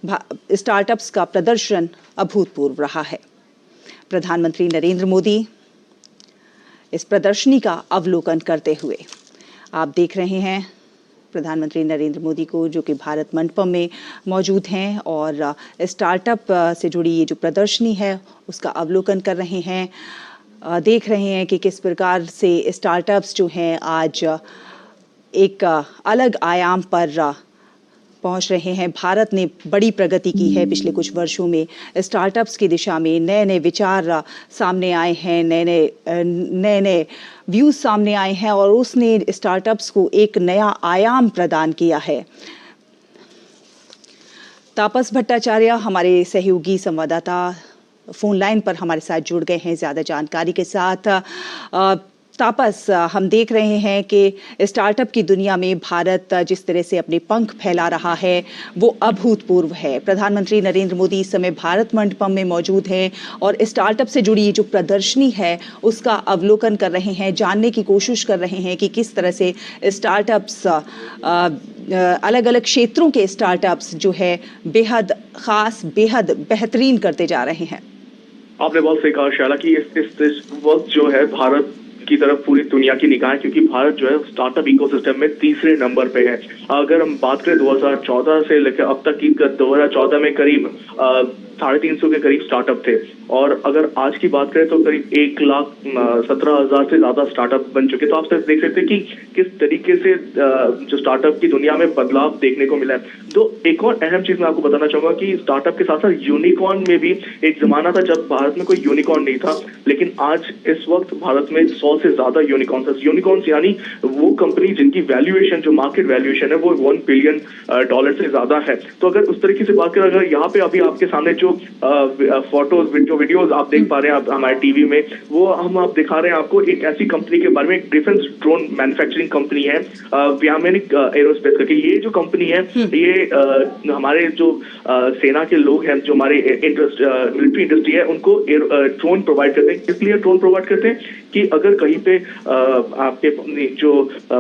Startups का प्रदर्शन अभूतपूर्व रहा है। प्रधानमंत्री नरेंद्र मोदी इस प्रदर्शनी का अवलोकन करते हुए, आप देख रहे हैं प्रधानमंत्री नरेंद्र मोदी को जो कि भारत मंडपम में मौजूद हैं और स्टार्टअप से जुड़ी ये जो प्रदर्शनी है उसका अवलोकन कर रहे हैं। देख रहे हैं कि किस प्रकार से स्टार्टअप्स जो हैं आज एक अलग आयाम पर पहुंच रहे हैं। भारत ने बड़ी प्रगति की है पिछले कुछ वर्षों में। स्टार्टअप्स की दिशा में नए नए विचार सामने आए हैं, नए नए व्यूज सामने आए हैं और उसने स्टार्टअप्स को एक नया आयाम प्रदान किया है। तापस भट्टाचार्य हमारे सहयोगी संवाददाता फोन लाइन पर हमारे साथ जुड़ गए हैं ज्यादा जानकारी के साथ। तापस, हम देख रहे हैं कि स्टार्टअप की दुनिया में भारत जिस तरह से अपने पंख फैला रहा है वो अभूतपूर्व है। प्रधानमंत्री नरेंद्र मोदी इस समय भारत मंडपम में मौजूद हैं और स्टार्टअप से जुड़ी जो प्रदर्शनी है उसका अवलोकन कर रहे हैं, जानने की कोशिश कर रहे हैं कि किस तरह से स्टार्टअप्स अलग अलग क्षेत्रों के स्टार्टअप्स जो है बेहद खास, बेहद बेहतरीन करते जा रहे हैं। आपने बहुत सही कहा शैला कि इस वक्त जो है भारत की तरफ पूरी दुनिया की निगाहें, क्योंकि भारत जो है स्टार्टअप इकोसिस्टम में तीसरे नंबर पे है। अगर हम बात करें 2014 से लेकर अब तक की, 2014 में करीब 350 के करीब स्टार्टअप थे और अगर आज की बात करें तो करीब 1,17,000 से ज्यादा स्टार्टअप बन चुके। तो आप देख सकते हैं कि किस तरीके से जो स्टार्टअप की दुनिया में बदलाव देखने को मिला है। तो एक और अहम चीज मैं आपको बताना चाहूंगा कि स्टार्टअप के साथ साथ यूनिकॉर्न में भी एक जमाना था जब भारत में कोई यूनिकॉर्न नहीं था, लेकिन आज इस वक्त भारत में 100 से ज्यादा यूनिकॉर्न्स यानी वो कंपनी जिनकी वैल्यूएशन, जो मार्केट वैल्यूएशन है वो $1 बिलियन से ज्यादा है। तो अगर उस तरीके से बात करें, अगर यहाँ पे अभी आपके सामने जो फोटोज, जो वीडियोस आप देख पा रहे हैं हमारे टीवी में, वो आप दिखा रहे हैं आपको एक ऐसी कंपनी के बारे में, एक डिफेंस ड्रोन मैन्युफैक्चरिंग कंपनी है व्यामिनिक एरोस्पेस करके। ये जो कंपनी है ये हमारे जो सेना के लोग हैं, जो हमारे मिलिट्री इंडस्ट्री है, उनको ड्रोन प्रोवाइड करते हैं। इसलिए ड्रोन प्रोवाइड करते हैं कि अगर कहीं पे आपके जो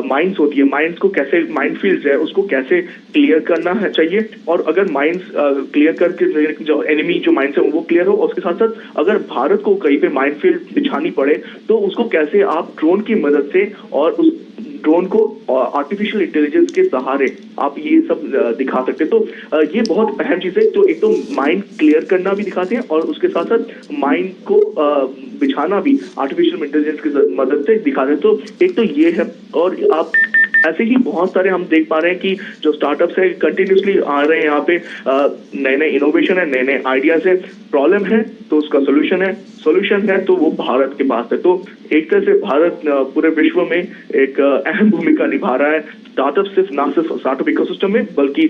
माइंस होती है, माइंस को कैसे, माइंड फील्ड है उसको कैसे क्लियर करना है चाहिए, और अगर माइंस क्लियर करके जो एनिमी जो माइंस है वो क्लियर हो, उसके साथ साथ अगर भारत को कहीं पे माइंड फील्ड बिछानी पड़े तो उसको कैसे आप ड्रोन की मदद से और उस ड्रोन को आर्टिफिशियल इंटेलिजेंस के सहारे आप ये सब दिखा सकते हैं। तो ये बहुत अहम चीज है। तो एक तो माइंड क्लियर करना भी दिखाते हैं और उसके साथ साथ माइंड को बिछाना भी आर्टिफिशियल इंटेलिजेंस की मदद से दिखाते हैं। तो एक तो ये है, और आप ऐसे ही बहुत सारे हम देख पा रहे हैं कि जो स्टार्टअप्स है कंटिन्यूसली आ रहे हैं यहाँ पे, नए नए इनोवेशन है, नए नए आइडियाज है। प्रॉब्लम है तो उसका सोल्यूशन है, सोल्यूशन है तो वो भारत के पास है। तो एक तरह से भारत पूरे विश्व में एक अहम भूमिका निभा रहा है, स्टार्टअप ना सिर्फ स्टार्टअप इकोसिस्टम में बल्कि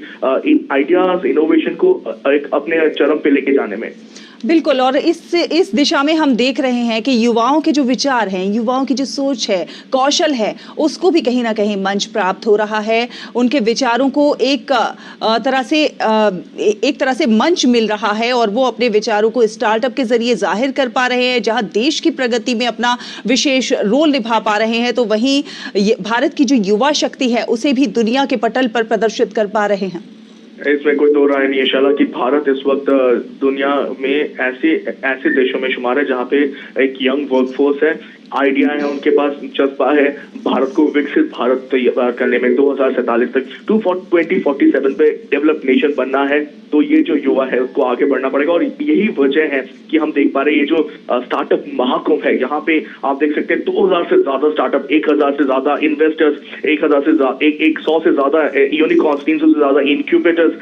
इन आइडियाज, इनोवेशन को एक अपने चरम पे लेके जाने में। बिल्कुल, और इस दिशा में हम देख रहे हैं कि युवाओं के जो विचार हैं, युवाओं की जो सोच है, कौशल है, उसको भी कहीं ना कहीं मंच प्राप्त हो रहा है। उनके विचारों को एक तरह से मंच मिल रहा है और वो अपने विचारों को स्टार्टअप के जरिए जाहिर कर पा रहे हैं। जहां देश की प्रगति में अपना विशेष रोल निभा पा रहे हैं, तो वहीं भारत की जो युवा शक्ति है उसे भी दुनिया के पटल पर प्रदर्शित कर पा रहे हैं। इसमें कोई दो राय नहीं है शाला कि भारत इस वक्त दुनिया में ऐसे देशों में शुमार है जहाँ पे एक यंग वर्कफोर्स है, आइडिया है, उनके पास जज्बा है भारत को विकसित भारत तैयार करने में 2047 तक 2047 पे डेवलप नेशन बनना है। तो ये जो युवा है उसको आगे बढ़ना पड़ेगा और यही वजह है कि हम देख पा रहे हैं ये जो स्टार्टअप महाकुंभ है, यहाँ पे आप देख सकते हैं 2000 से ज्यादा स्टार्टअप, 1000 से ज्यादा इन्वेस्टर्स, 100 से ज्यादा यूनिकॉर्न्स, 300 से ज्यादा इंक्यूबेटर्स,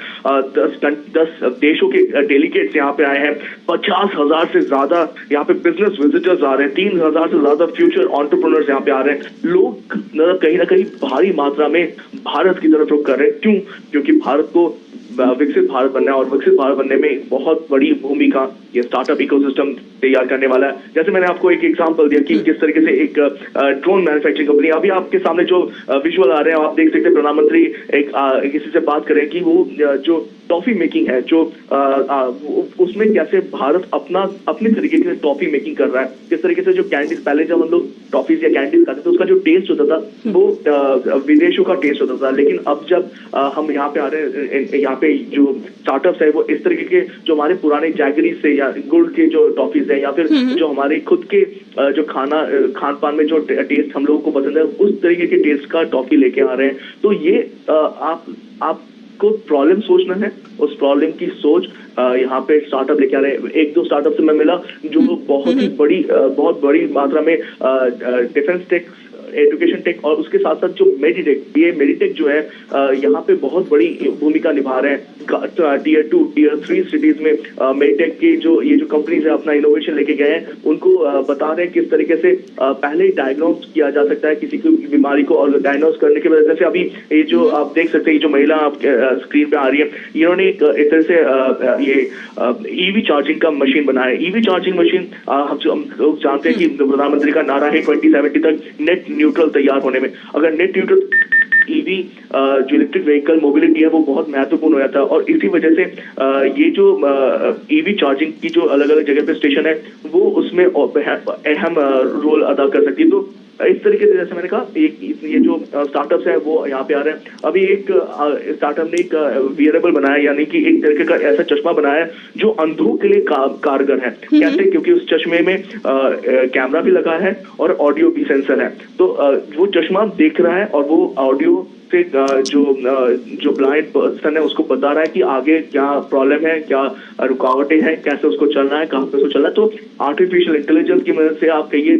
10 देशों के डेलीगेट्स यहाँ पे आए हैं, 50,000 से ज्यादा यहाँ पे बिजनेस विजिटर्स आ रहे हैं, 3,000 से ज्यादा फ्यूचर एंटरप्रेन्योर्स यहाँ पे आ रहे हैं। लोग कहीं ना कहीं भारी मात्रा में भारत की तरफ रुख कर रहे हैं। क्यों? क्योंकि भारत को विकसित भारत बनना है और विकसित भारत बनने में बहुत बड़ी भूमिका ये स्टार्टअप इकोसिस्टम तैयार करने वाला है। जैसे मैंने आपको एक एग्जांपल दिया कि किस तरीके से एक ड्रोन मैन्युफैक्चरिंग कंपनी, अभी आपके सामने जो विजुअल आ रहे हैं आप देख सकते हैं, प्रधानमंत्री एक किसी से बात करें कि वो जो टॉफी मेकिंग है, जो उसमें कैसे भारत अपने तरीके से टॉफी मेकिंग कर रहा है। किस तरीके से जो कैंडीज, पहले जब हम लोग टॉफीज या कैंडीज खाते थे उसका जो टेस्ट होता था वो विदेशों का टेस्ट होता था, लेकिन अब जब हम यहाँ पे आ रहे हैं, यहाँ पे जो स्टार्टअप्स है वो इस तरीके के जो हमारे पुराने जैगरी से या गुड़ के जो टॉफीज है या फिर जो हमारे खुद के जो खान पान में जो टेस्ट हम लोगों को पसंद है उस तरीके के टेस्ट का टॉफी लेके आ रहे हैं। तो ये आपको प्रॉब्लम सोचना है, उस प्रॉब्लम की सोच यहाँ पे स्टार्टअप लेके आ रहे हैं। एक दो स्टार्टअप से मैं मिला जो बहुत बड़ी मात्रा में डिफेंस टेक, एजुकेशन टेक और उसके साथ साथ जो मेडिटेक, ये मेडिटेक जो है यहाँ पे बहुत बड़ी भूमिका निभा रहे हैं। टीयर 2, टीयर 3 सिटीज में मेडिटेक की ये जो कंपनीज है अपना इनोवेशन लेके गए हैं, उनको बता रहे हैं किस तरीके से पहले ही डायग्नोस किया जा सकता है किसी की बीमारी को, और डायग्नोस करने के बाद जैसे अभी ये जो आप देख सकते हैं, ये जो महिला आप स्क्रीन पे आ रही है, इन्होंने एक तरह से ये ईवी चार्जिंग का मशीन बनाया है। ईवी चार्जिंग मशीन हम लोग जानते हैं कि प्रधानमंत्री का नारा है 2070 तक नेट न्यूट्रल तैयार होने में। अगर नेट न्यूट्रल ईवी जो इलेक्ट्रिक व्हीकल मोबिलिटी है वो बहुत महत्वपूर्ण हो जाता है, और इसी वजह से ये जो ईवी चार्जिंग की जो अलग अलग जगह पे स्टेशन है वो उसमें अहम रोल अदा कर सकती है। तो इस तरीके से जैसे मैंने कहा ये जो स्टार्टअप्स है वो यहाँ पे आ रहे हैं। अभी एक स्टार्टअप ने एक वियरेबल बनाया, यानी कि एक तरीके का ऐसा चश्मा बनाया है जो अंधों के लिए कारगर है। कैसे? क्योंकि उस चश्मे में कैमरा भी लगा है और ऑडियो भी सेंसर है। तो वो चश्मा देख रहा है और वो ऑडियो से जो ब्लाइंड पर्सन है उसको बता रहा है कि आगे क्या प्रॉब्लम है, क्या रुकावटें हैं, कैसे उसको चलना है, कहाँ पे उसको चलना है। तो आर्टिफिशियल इंटेलिजेंस की मदद से आप कहिए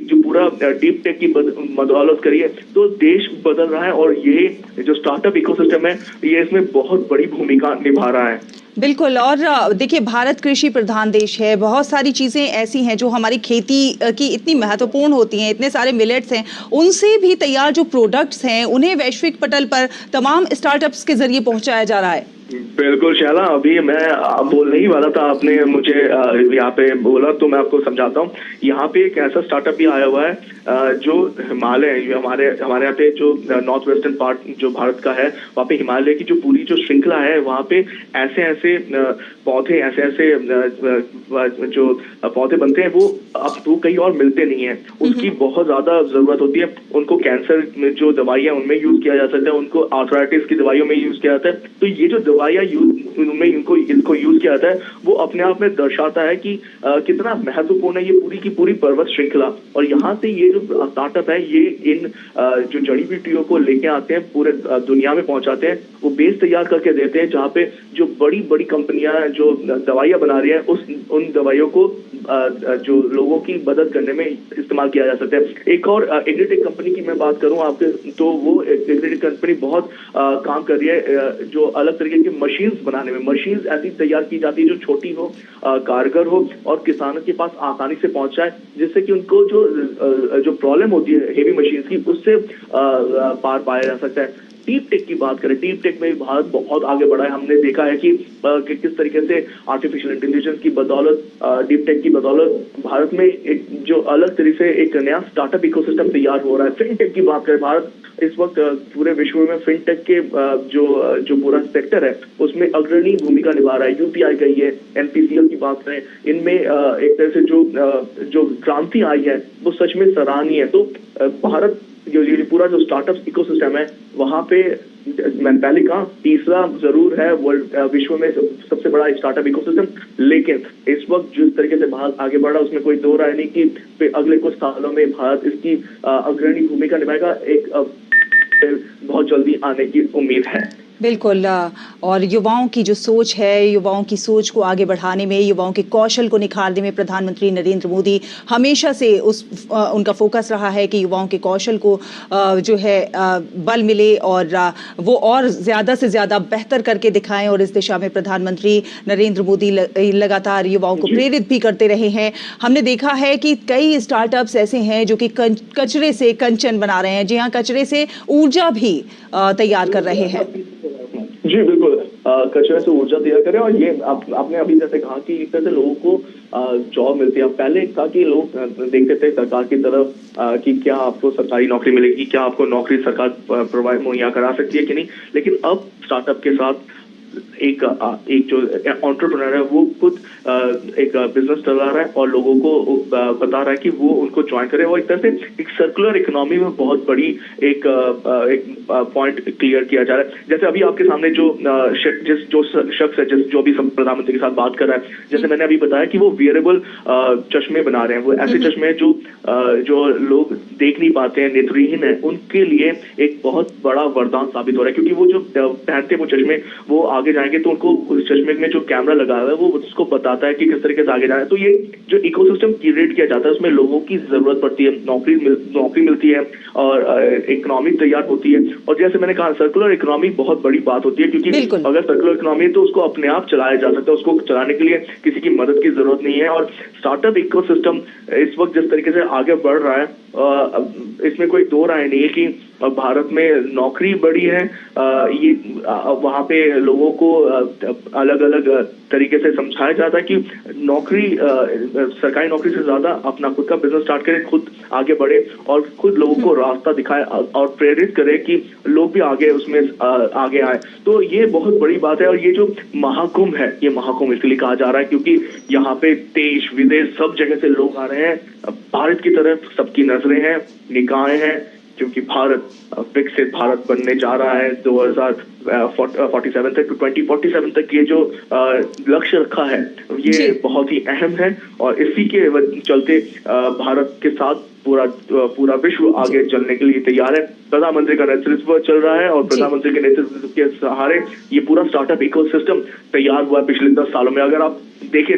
जो पूरा डीप टेक की बदौलत करिए तो देश बदल रहा है, और ये जो स्टार्टअप इकोसिस्टम है ये इसमें बहुत बड़ी भूमिका निभा रहा है। बिल्कुल। और देखिए, भारत कृषि प्रधान देश है, बहुत सारी चीज़ें ऐसी हैं जो हमारी खेती की इतनी महत्वपूर्ण होती हैं, इतने सारे मिलेट्स हैं, उनसे भी तैयार जो प्रोडक्ट्स हैं उन्हें वैश्विक पटल पर तमाम स्टार्टअप्स के जरिए पहुंचाया जा रहा है। बिल्कुल शैला, अभी मैं बोलने ही वाला था, आपने मुझे यहाँ पे बोला तो मैं आपको समझाता हूँ। यहाँ पे एक ऐसा स्टार्टअप भी आया हुआ है जो हिमालय, हमारे यहाँ पे जो नॉर्थ वेस्टर्न पार्ट जो भारत का है वहाँ पे हिमालय की जो पूरी जो श्रृंखला है वहाँ पे ऐसे पौधे, ऐसे जो पौधे बनते हैं वो अब कहीं और मिलते नहीं है। उसकी बहुत ज्यादा जरूरत होती है। उनको कैंसर में जो दवाइयाँ उनमें यूज किया जा सकता है, उनको आर्थराइटिस की दवाइयों में यूज किया जाता है। तो ये जो दवाइयाँ इनको यूज किया जाता है वो अपने आप में दर्शाता है कि कितना महत्वपूर्ण है ये पूरी की पूरी पर्वत श्रृंखला। और यहाँ से ये जो स्टार्टअप है ये इन जो जड़ी बूटियों को लेके आते हैं, पूरे दुनिया में पहुंचाते हैं, वो बेस तैयार करके देते हैं, जहाँ पे जो बड़ी बड़ी कंपनियां जो दवाइयां बना रही है उन दवाइयों को जो लोगों की मदद करने में इस्तेमाल किया जा सकता है। एक और एग्रीटेक कंपनी की मैं बात करूं आपके, तो वो एग्रीटेक कंपनी बहुत काम कर रही है जो अलग तरीके की मशीन्स बनाने में। मशीन्स ऐसी तैयार की जाती है जो छोटी हो, कारगर हो और किसानों के पास आसानी से पहुंच जाए, जिससे कि उनको जो प्रॉब्लम होती है हेवी मशीन्स की उससे पार पाया जा सकता है। डीप टेक की बात करें, डीप टेक में भारत बहुत आगे बढ़ा है। हमने देखा है कि किस तरीके से आर्टिफिशियल इंटेलिजेंस की बदौलत, डीप टेक की बदौलत भारत में एक जो अलग तरीके से एक नया स्टार्टअप इकोसिस्टम तैयार हो रहा है। फिनटेक की बात करें, भारत इस वक्त पूरे विश्व में फिनटेक के जो पूरा सेक्टर है उसमें अग्रणी भूमिका निभा रहा है। यूपीआई का ये एनपीसीएल की बात करें, इनमें एक तरह से जो क्रांति आई है वो सच में सराहनीय है। तो भारत ये पूरा जो स्टार्टअप इकोसिस्टम है वहाँ पे मैंने पहले कहा तीसरा जरूर है वर्ल्ड विश्व में सबसे बड़ा स्टार्टअप इकोसिस्टम, लेकिन इस वक्त जिस तरीके से भारत आगे बढ़ा उसमें कोई दो राय नहीं कि अगले कुछ सालों में भारत इसकी अग्रणी भूमिका निभाएगा। एक बहुत जल्दी आने की उम्मीद है। बिल्कुल। और युवाओं की जो सोच है, युवाओं की सोच को आगे बढ़ाने में, युवाओं के कौशल को निखारने में प्रधानमंत्री नरेंद्र मोदी हमेशा से उनका फोकस रहा है कि युवाओं के कौशल को जो है बल मिले और वो और ज़्यादा से ज़्यादा बेहतर करके दिखाएं। और इस दिशा में प्रधानमंत्री नरेंद्र मोदी लगातार युवाओं को प्रेरित भी करते रहे हैं। हमने देखा है कि कई स्टार्टअप्स ऐसे हैं जो कि कचरे से कंचन बना रहे हैं। जी हाँ, कचरे से ऊर्जा भी तैयार कर रहे हैं। जी बिल्कुल, कचरे से ऊर्जा तैयार करें। और ये आपने अभी जैसे कहा कि इस तरह से लोगों को जॉब मिलती है। पहले था कि लोग देखते थे सरकार की तरफ कि क्या आपको सरकारी नौकरी मिलेगी, क्या आपको नौकरी सरकार प्रोवाइड मुहैया करा सकती है कि नहीं। लेकिन अब स्टार्टअप के साथ एक जो एंटरप्रेन्योर है वो खुद एक बिजनेस चला रहा है और लोगों को बता रहा है कि वो उनको ज्वाइन करे, और एक तरह से एक सर्कुलर इकोनॉमी में बहुत बड़ी एक पॉइंट क्लियर किया जा रहा है। जैसे अभी आपके सामने जो शख्स है जो भी प्रधानमंत्री के साथ बात कर रहा है, जैसे मैंने अभी बताया कि वो वियरेबल चश्मे बना रहे हैं, वो ऐसे चश्मे जो लोग देख नहीं पाते हैं, नेत्रहीन है, उनके लिए एक बहुत बड़ा वरदान साबित हो रहा है, क्योंकि वो जो पहनते वो चश्मे, वो आगे जाएंगे तो उनको उस चश्मे में जो कैमरा लगा हुआ है वो उसको बताता है कि किस तरीके से आगे जाना है। तो ये जो इकोसिस्टम क्रिएट किया जाता है उसमें लोगों की जरूरत पड़ती है, नौकरी मिलती है और इकोनॉमी तैयार होती है। और जैसे मैंने कहा सर्कुलर इकोनॉमी बहुत बड़ी बात होती है, क्योंकि अगर सर्कुलर इकोनॉमी है तो उसको अपने आप चलाया जा सकता है, उसको चलाने के लिए किसी की मदद की जरूरत नहीं है। और स्टार्टअप इकोसिस्टम इस वक्त जिस तरीके से आगे बढ़ रहा है, इसमें कोई दो राय नहीं है कि भारत में नौकरी बढ़ी है, ये वहाँ पे लोगों को अलग अलग तरीके से समझाया जाता है कि नौकरी, सरकारी नौकरी से ज्यादा अपना खुद का बिजनेस स्टार्ट करें, खुद आगे बढ़े और खुद लोगों को रास्ता दिखाए और प्रेरित करे कि लोग भी आगे उसमें आगे आए। तो ये बहुत बड़ी बात है। और ये जो महाकुंभ है, ये महाकुंभ इसलिए कहा जा रहा है क्योंकि यहाँ पे देश विदेश सब जगह से लोग आ रहे हैं, भारत की तरफ सबकी नजरें हैं, निगाहें हैं, क्योंकि भारत विकसित भारत बनने जा रहा है। 2047 तक 2047 तक ये जो लक्ष्य रखा है ये बहुत ही अहम है, और इसी के चलते भारत के साथ पूरा विश्व आगे चलने के लिए तैयार है। प्रधानमंत्री का नेतृत्व चल रहा है और प्रधानमंत्री के नेतृत्व के सहारे ये पूरा स्टार्टअप इकोसिस्टम तैयार हुआ है पिछले 10 सालों में। अगर आप देखें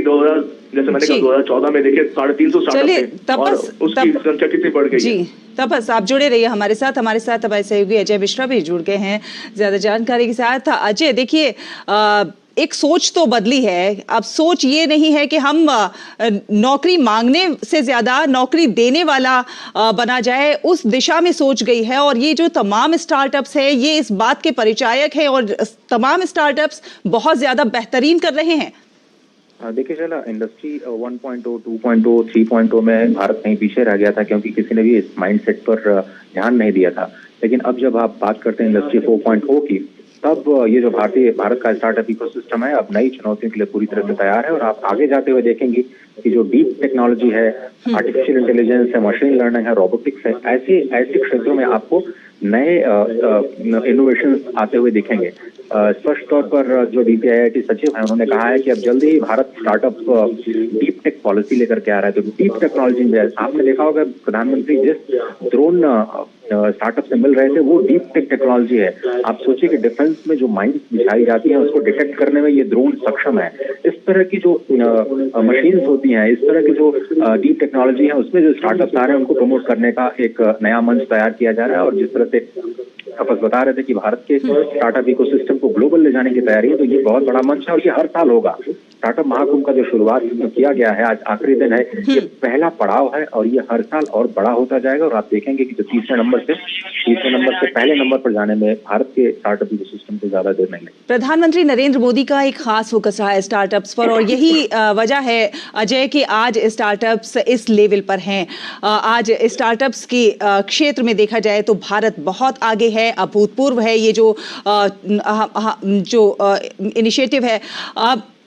जैसे मैंने कहा 2014 में देखे 350 स्टार्टअप और उसकी संख्या कितनी बढ़ गई है। तपस, आप जुड़े रहिए हमारे साथ हमारे सहयोगी अजय मिश्रा भी जुड़ गए हैं ज्यादा जानकारी के साथ। अजय, देखिए एक सोच तो बदली है, अब सोच ये नहीं है कि हम नौकरी मांगने से ज्यादा नौकरी देने वाला बना जाए, उस दिशा में सोच गई है। और ये जो तमाम स्टार्टअप्स है ये इस बात के परिचायक है और तमाम स्टार्टअप्स बहुत ज्यादा बेहतरीन कर रहे हैं। देखिए चला, इंडस्ट्री 1.0, 2.0, 3.0 में भारत कहीं पीछे रह गया था क्योंकि किसी ने भी इस माइंडसेट पर ध्यान नहीं दिया था। लेकिन अब जब आप बात करते हैं इंडस्ट्री 4.0 की, तब ये जो भारत का स्टार्टअप इकोसिस्टम है अब नई चुनौतियों के लिए पूरी तरह से तैयार है। और आप आगे जाते हुए देखेंगे कि जो डीप टेक्नोलॉजी है, आर्टिफिशियल इंटेलिजेंस है, मशीन लर्निंग है, रोबोटिक्स है, ऐसे क्षेत्रों में आपको नए इनोवेशन आते हुए दिखेंगे। स्पष्ट तौर पर जो DPIIT सचिव है उन्होंने कहा है कि अब जल्दी ही Bharat startup deep tech policy लेकर के आ रहा है। तो डीप टेक्नोलॉजी में आपने देखा होगा प्रधानमंत्री जिस ड्रोन स्टार्टअप से मिल रहे थे वो डीप टेक टेक्नोलॉजी है। आप सोचिए कि डिफेंस में जो माइंस बिछाई जाती है उसको डिटेक्ट करने में ये ड्रोन सक्षम है। इस तरह की जो मशीन्स होती हैं, इस तरह की जो डीप टेक्नोलॉजी है उसमें जो स्टार्टअप्स आ रहे हैं उनको प्रमोट करने का एक नया मंच तैयार किया जा रहा है। और जिस तरह से आप बता रहे थे कि भारत के स्टार्टअप इकोसिस्टम को ग्लोबल ले जाने की तैयारी है, तो ये बहुत बड़ा मंच है और ये हर साल होगा। स्टार्टअप महाकुंभ का जो शुरुआत किया गया है, आज आखिरी दिन है, ये पहला पड़ाव है और ये हर साल और बड़ा होता जाएगा। और आप देखेंगे कि जो तीसरे नंबर से पहले नंबर पर जाने में भारत के स्टार्टअप इकोसिस्टम को ज्यादा देर नहीं लगेगी। प्रधानमंत्री नरेंद्र मोदी का एक खास फोकस रहा है स्टार्टअप्स पर, और यही वजह है अजय कि आज स्टार्टअप्स इस लेवल पर हैं। आज स्टार्टअप्स के क्षेत्र में देखा जाए तो भारत बहुत आगे है, अभूतपूर्व है। ये जो इनिशिएटिव है,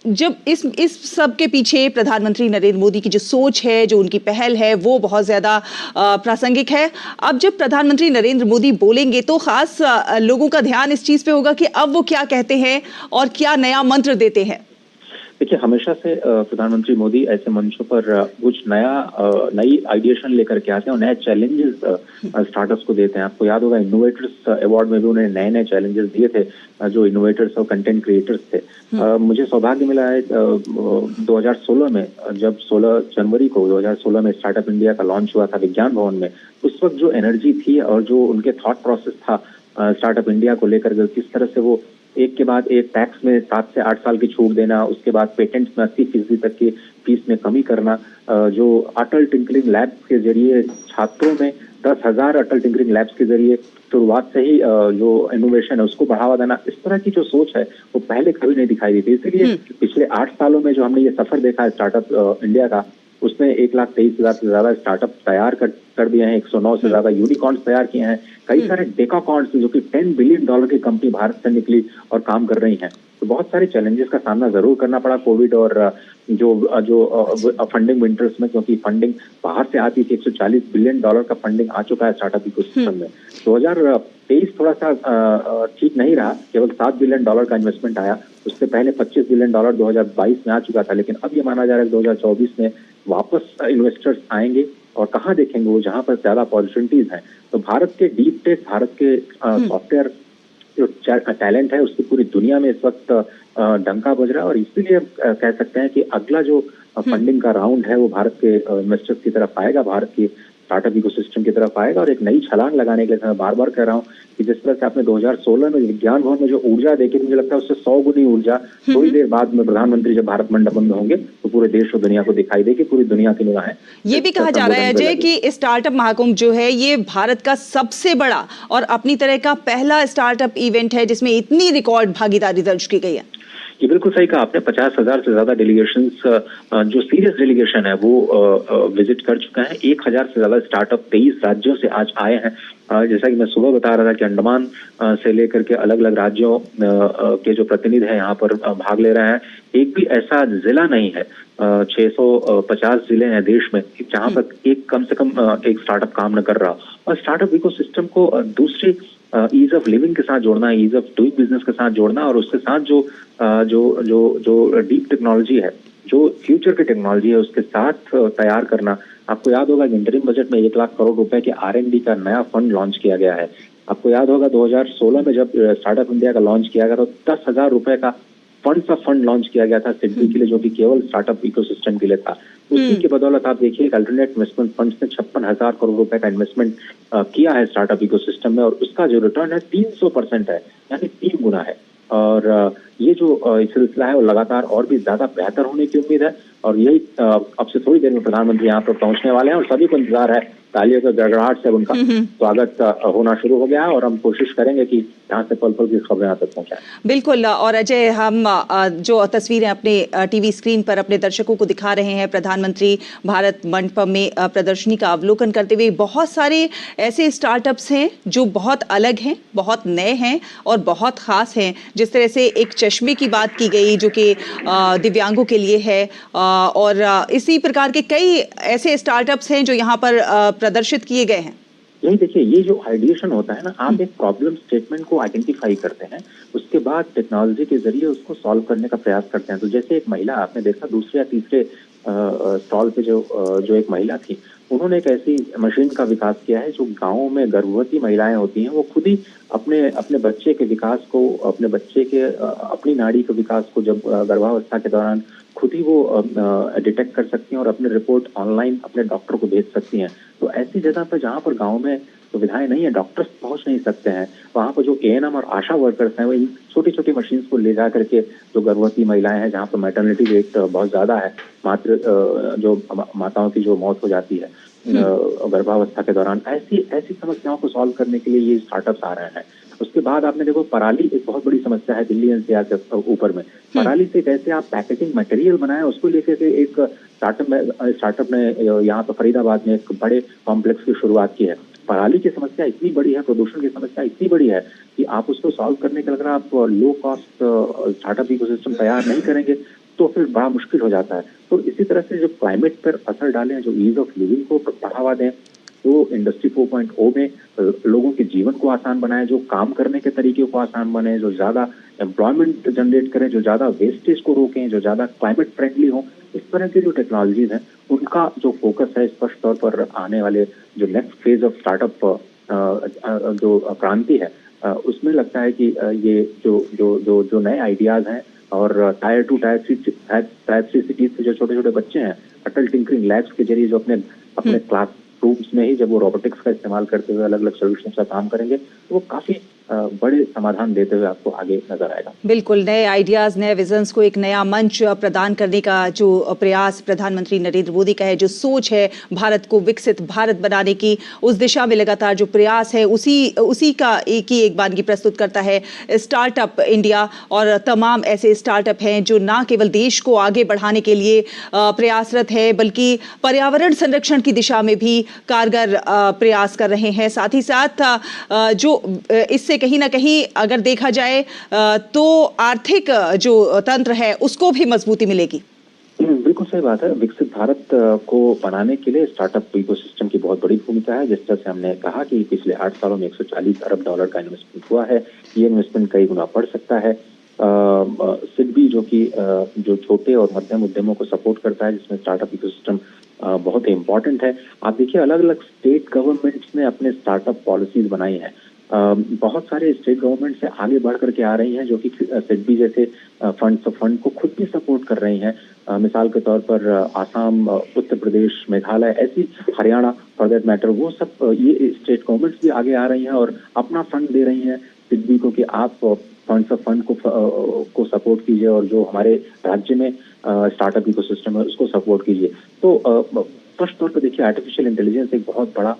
जब इस सब के पीछे प्रधानमंत्री नरेंद्र मोदी की जो सोच है, जो उनकी पहल है, वो बहुत ज्यादा प्रासंगिक है। अब जब प्रधानमंत्री नरेंद्र मोदी बोलेंगे तो खास लोगों का ध्यान इस चीज पे होगा कि अब वो क्या कहते हैं और क्या नया मंत्र देते हैं। देखिए, हमेशा से प्रधानमंत्री मोदी ऐसे मंचों पर कुछ नई आइडिएशन लेकर के आते हैं और नए चैलेंजेस स्टार्टअप्स को देते हैं। आपको याद होगा इनोवेटर्स अवार्ड में भी उन्होंने नए नए चैलेंजेस दिए थे जो इनोवेटर्स और कंटेंट क्रिएटर्स थे। मुझे सौभाग्य मिला है 2016 में, जब 16 जनवरी को 2016 में स्टार्टअप इंडिया का लॉन्च हुआ था विज्ञान भवन में। उस वक्त जो एनर्जी थी और जो उनके थॉट प्रोसेस था स्टार्टअप इंडिया को लेकर, किस तरह से वो एक के बाद एक टैक्स में 7 से 8 साल की छूट देना, उसके बाद पेटेंट्स में 80% तक की फीस में कमी करना, जो अटल टिंकरिंग लैब के जरिए छात्रों में 10,000 अटल टिंकरिंग लैब्स के जरिए शुरुआत से ही जो इनोवेशन है उसको बढ़ावा देना, इस तरह की जो सोच है वो पहले कभी नहीं दिखाई दी थी। इसलिए पिछले 8 सालों में जो हमने ये सफर देखा है स्टार्टअप इंडिया का, उसमें 1,23,000 से ज्यादा स्टार्टअप तैयार कर दिए हैं, 109 से ज्यादा यूनिकॉर्न्स तैयार किए हैं, कई सारे डेकाकॉर्न्स जो कि $10 बिलियन की कंपनी भारत से निकली और काम कर रही हैं। तो बहुत सारे चैलेंजेस का सामना जरूर करना पड़ा कोविड और जो फंडिंग विंटर्स में, क्योंकि फंडिंग बाहर से आती थी। $140 बिलियन का फंडिंग आ चुका है स्टार्टअप इकोसिस्टम में। 2023 थोड़ा सा ठीक नहीं रहा, केवल $7 बिलियन का इन्वेस्टमेंट आया। उससे पहले $25 बिलियन 2022 में आ चुका था, लेकिन अब ये माना जा रहा है कि 2024 में वापस इन्वेस्टर्स आएंगे और कहाँ देखेंगे वो, जहां पर ज्यादा अपॉर्चुनिटीज हैं। तो भारत के डीप टेक, भारत के सॉफ्टवेयर जो टैलेंट है उसकी पूरी दुनिया में इस वक्त डंका बज रहा है, और इसीलिए कह सकते हैं कि अगला जो फंडिंग का राउंड है वो भारत के इन्वेस्टर्स की तरफ आएगा, भारत की स्टार्टअप इकोसिस्टम की तरफ आएगा। और एक नई छलांग लगाने के लिए मैं बार बार कह रहा हूँ कि जिस तरह से आपने 2016 में विज्ञान भवन में जो ऊर्जा देखी, मुझे लगता है उससे 100 गुनी ऊर्जा थोड़ी देर बाद में प्रधानमंत्री जब भारत मंडपम में होंगे तो पूरे देश और दुनिया को दिखाई देगी, पूरी दुनिया की निगाहें। ये भी कहा जा रहा है अजय कि स्टार्टअप महाकुंभ जो है ये भारत का सबसे बड़ा और अपनी तरह का पहला स्टार्टअप इवेंट है जिसमें इतनी रिकॉर्ड भागीदारी दर्ज की गई है। ये बिल्कुल सही कहा आपने। 50,000 से ज्यादा डेलीगेशंस जो सीरियस डेलीगेशन है वो विजिट कर चुका है। 1,000 से ज्यादा स्टार्टअप 23 राज्यों से आज आए हैं। जैसा कि मैं सुबह बता रहा था कि अंडमान से लेकर के अलग अलग राज्यों के जो प्रतिनिधि हैं यहाँ पर भाग ले रहे हैं। एक भी ऐसा जिला नहीं है, 650 जिले हैं देश में, जहाँ पर कम से कम एक स्टार्टअप काम न कर रहा। और स्टार्टअप इकोसिस्टम को दूसरी ईज ऑफ लिविंग के साथ जोड़ना, ईज ऑफ डूइंग बिजनेस के साथ जोड़ना, और उसके साथ जो डीप टेक्नोलॉजी है, जो फ्यूचर की टेक्नोलॉजी है, उसके साथ तैयार करना। आपको याद होगा इंटरिम बजट में 1 लाख करोड़ रुपए के R&D का नया फंड लॉन्च किया गया है। आपको याद होगा 2016 में जब स्टार्टअप इंडिया का लॉन्च किया गया तो 10,000 रुपए का फंड लॉन्च किया गया था सिडबी के लिए, जो कि केवल स्टार्टअप इकोसिस्टम के लिए था। उसी की बदौलत आप देखिए अल्टरनेट इन्वेस्टमेंट फंड ने 56,000 करोड़ रुपए का इन्वेस्टमेंट किया है स्टार्टअप इकोसिस्टम में, और उसका जो रिटर्न है 300% है, यानी 3 गुना है। और ये जो सिलसिला है वो लगातार और भी ज्यादा बेहतर होने की उम्मीद है। और यही अब से थोड़ी देर में प्रधानमंत्री यहाँ पर पहुंचने वाले हैं और सभी को इंतजार है। तालियों के गड़गड़ाहट से उनका स्वागत होना शुरू हो गया है, और हम कोशिश करेंगे कि यहाँ से पल पल की खबरें यहाँ तक पहुंचाएं। बिल्कुल। और अजय, हम जो तस्वीरें अपने टीवी स्क्रीन पर अपने दर्शकों को दिखा रहे हैं, प्रधानमंत्री भारत मंडपम में प्रदर्शनी का अवलोकन करते हुए, बहुत सारे ऐसे स्टार्टअप्स हैं जो बहुत अलग हैं, बहुत नए हैं और बहुत खास हैं। जिस तरह से एक चश्मे की बात की गई जो कि दिव्यांगों के लिए है, और इसी प्रकार के कई ऐसे स्टार्टअप्स हैं जो यहाँ पर प्रदर्शित किए गए हैं। यही देखिए, ये जो आइडिएशन होता है ना, आप एक प्रॉब्लम स्टेटमेंट को आइडेंटिफाई करते हैं, उसके बाद टेक्नोलॉजी के जरिए उसको सॉल्व करने का प्रयास करते हैं। तो जैसे एक महिला आपने देखा दूसरे या तीसरे स्टॉल पे जो एक महिला थी, उन्होंने एक ऐसी मशीन का विकास किया है जो गाँव में गर्भवती महिलाएं होती हैं, वो खुद ही अपने बच्चे के विकास को, अपने बच्चे के अपनी नाड़ी के विकास को जब गर्भावस्था के दौरान खुद ही वो डिटेक्ट कर सकती हैं और अपनी रिपोर्ट ऑनलाइन अपने डॉक्टर को भेज सकती हैं। तो ऐसी जगह पर जहाँ पर गांव में सुविधाएं नहीं है, डॉक्टर्स पहुंच नहीं सकते हैं, वहाँ पर जो ANM और आशा वर्कर्स हैं वो इन छोटी छोटी मशीन्स को ले जा करके जो गर्भवती महिलाएं हैं, जहाँ पर मैटरनिटी रेट बहुत ज्यादा है, जो माताओं की जो मौत हो जाती है गर्भावस्था के दौरान, ऐसी समस्याओं को सॉल्व करने के लिए ये स्टार्टअप्स आ रहे हैं। उसके बाद आपने देखो पराली एक बहुत बड़ी समस्या है दिल्ली NCR के ऊपर में। पराली से कैसे आप पैकेजिंग मटेरियल बनाए, उसको लेकर के एक स्टार्टअप ने यहाँ पर फरीदाबाद में एक बड़े कॉम्प्लेक्स की शुरुआत की है। पराली की समस्या इतनी बड़ी है, प्रदूषण की समस्या इतनी बड़ी है कि आप उसको सॉल्व करने के लिए अगर आप लो कॉस्ट स्टार्टअप इकोसिस्टम तैयार नहीं करेंगे तो फिर बड़ा मुश्किल हो जाता है। तो इसी तरह से जो क्लाइमेट पर असर डालें, जो ईज ऑफ लिविंग को बढ़ावा दें, तो इंडस्ट्री 4.0 में लोगों के जीवन को आसान बनाए, जो काम करने के तरीके को आसान बने, जो ज्यादा एम्प्लॉयमेंट जनरेट करें, जो ज्यादा वेस्टेज को रोकें, जो ज्यादा क्लाइमेट फ्रेंडली हो, इस तरह की जो टेक्नोलॉजीज हैं उनका जो फोकस है स्पष्ट तौर पर आने वाले जो नेक्स्ट फेज ऑफ स्टार्टअप जो क्रांति है उसमें लगता है कि ये जो नए आइडियाज हैं और टायर 2 टायर 3 सिटीज के जो छोटे छोटे बच्चे हैं, अटल टिंकरिंग लैब्स के जरिए जो अपने क्लास रूम्स में ही जब वो रोबोटिक्स का इस्तेमाल करते हुए अलग अलग सोल्यूशन का काम करेंगे तो वो काफी बड़े समाधान देते हुए आपको आगे नजर आएगा। बिल्कुल, नए आइडियाज, नए विजन्स को एक नया मंच प्रदान करने का जो प्रयास प्रधानमंत्री नरेंद्र मोदी का है, जो सोच है भारत को विकसित भारत बनाने की, उस दिशा में लगातार जो प्रयास है उसी का एक बानगी प्रस्तुत करता है स्टार्टअप इंडिया। और तमाम ऐसे स्टार्टअप हैं जो ना केवल देश को आगे बढ़ाने के लिए प्रयासरत है बल्कि पर्यावरण संरक्षण की दिशा में भी कारगर प्रयास कर रहे हैं। साथ ही साथ जो इससे कहीं ना कहीं अगर देखा जाए तो आर्थिक जो तंत्र है उसको भी मजबूती मिलेगी। बिल्कुल सही बात है। विकसित भारत को बनाने के लिए स्टार्टअप इकोसिस्टम की बहुत बड़ी भूमिका है। जिस तरह से हमने कहा कि पिछले 8 सालों में $140 अरब का इन्वेस्टमेंट हुआ है, ये इन्वेस्टमेंट कई गुना बढ़ सकता है। सिडबी जो छोटे और मध्यम उद्यमों को सपोर्ट करता है, जिसमें स्टार्टअप इकोसिस्टम बहुत ही इम्पोर्टेंट है। आप देखिए अलग अलग स्टेट गवर्नमेंट्स ने अपने स्टार्टअप पॉलिसीज बनाई हैं। बहुत सारे स्टेट गवर्नमेंट से आगे बढ़ करके आ रही हैं, जो कि सिडबी जैसे फंड को खुद भी सपोर्ट कर रही हैं। मिसाल के तौर पर आसाम, उत्तर प्रदेश, मेघालय, ऐसी हरियाणा फॉर दैट मैटर, वो सब ये स्टेट गवर्नमेंट्स भी आगे आ रही हैं और अपना फंड दे रही हैं सिडबी को कि आप फंड को सपोर्ट कीजिए और जो हमारे राज्य में स्टार्टअप इकोसिस्टम है उसको सपोर्ट कीजिए। तो स्पष्ट तौर पर देखिए आर्टिफिशियल इंटेलिजेंस एक बहुत बड़ा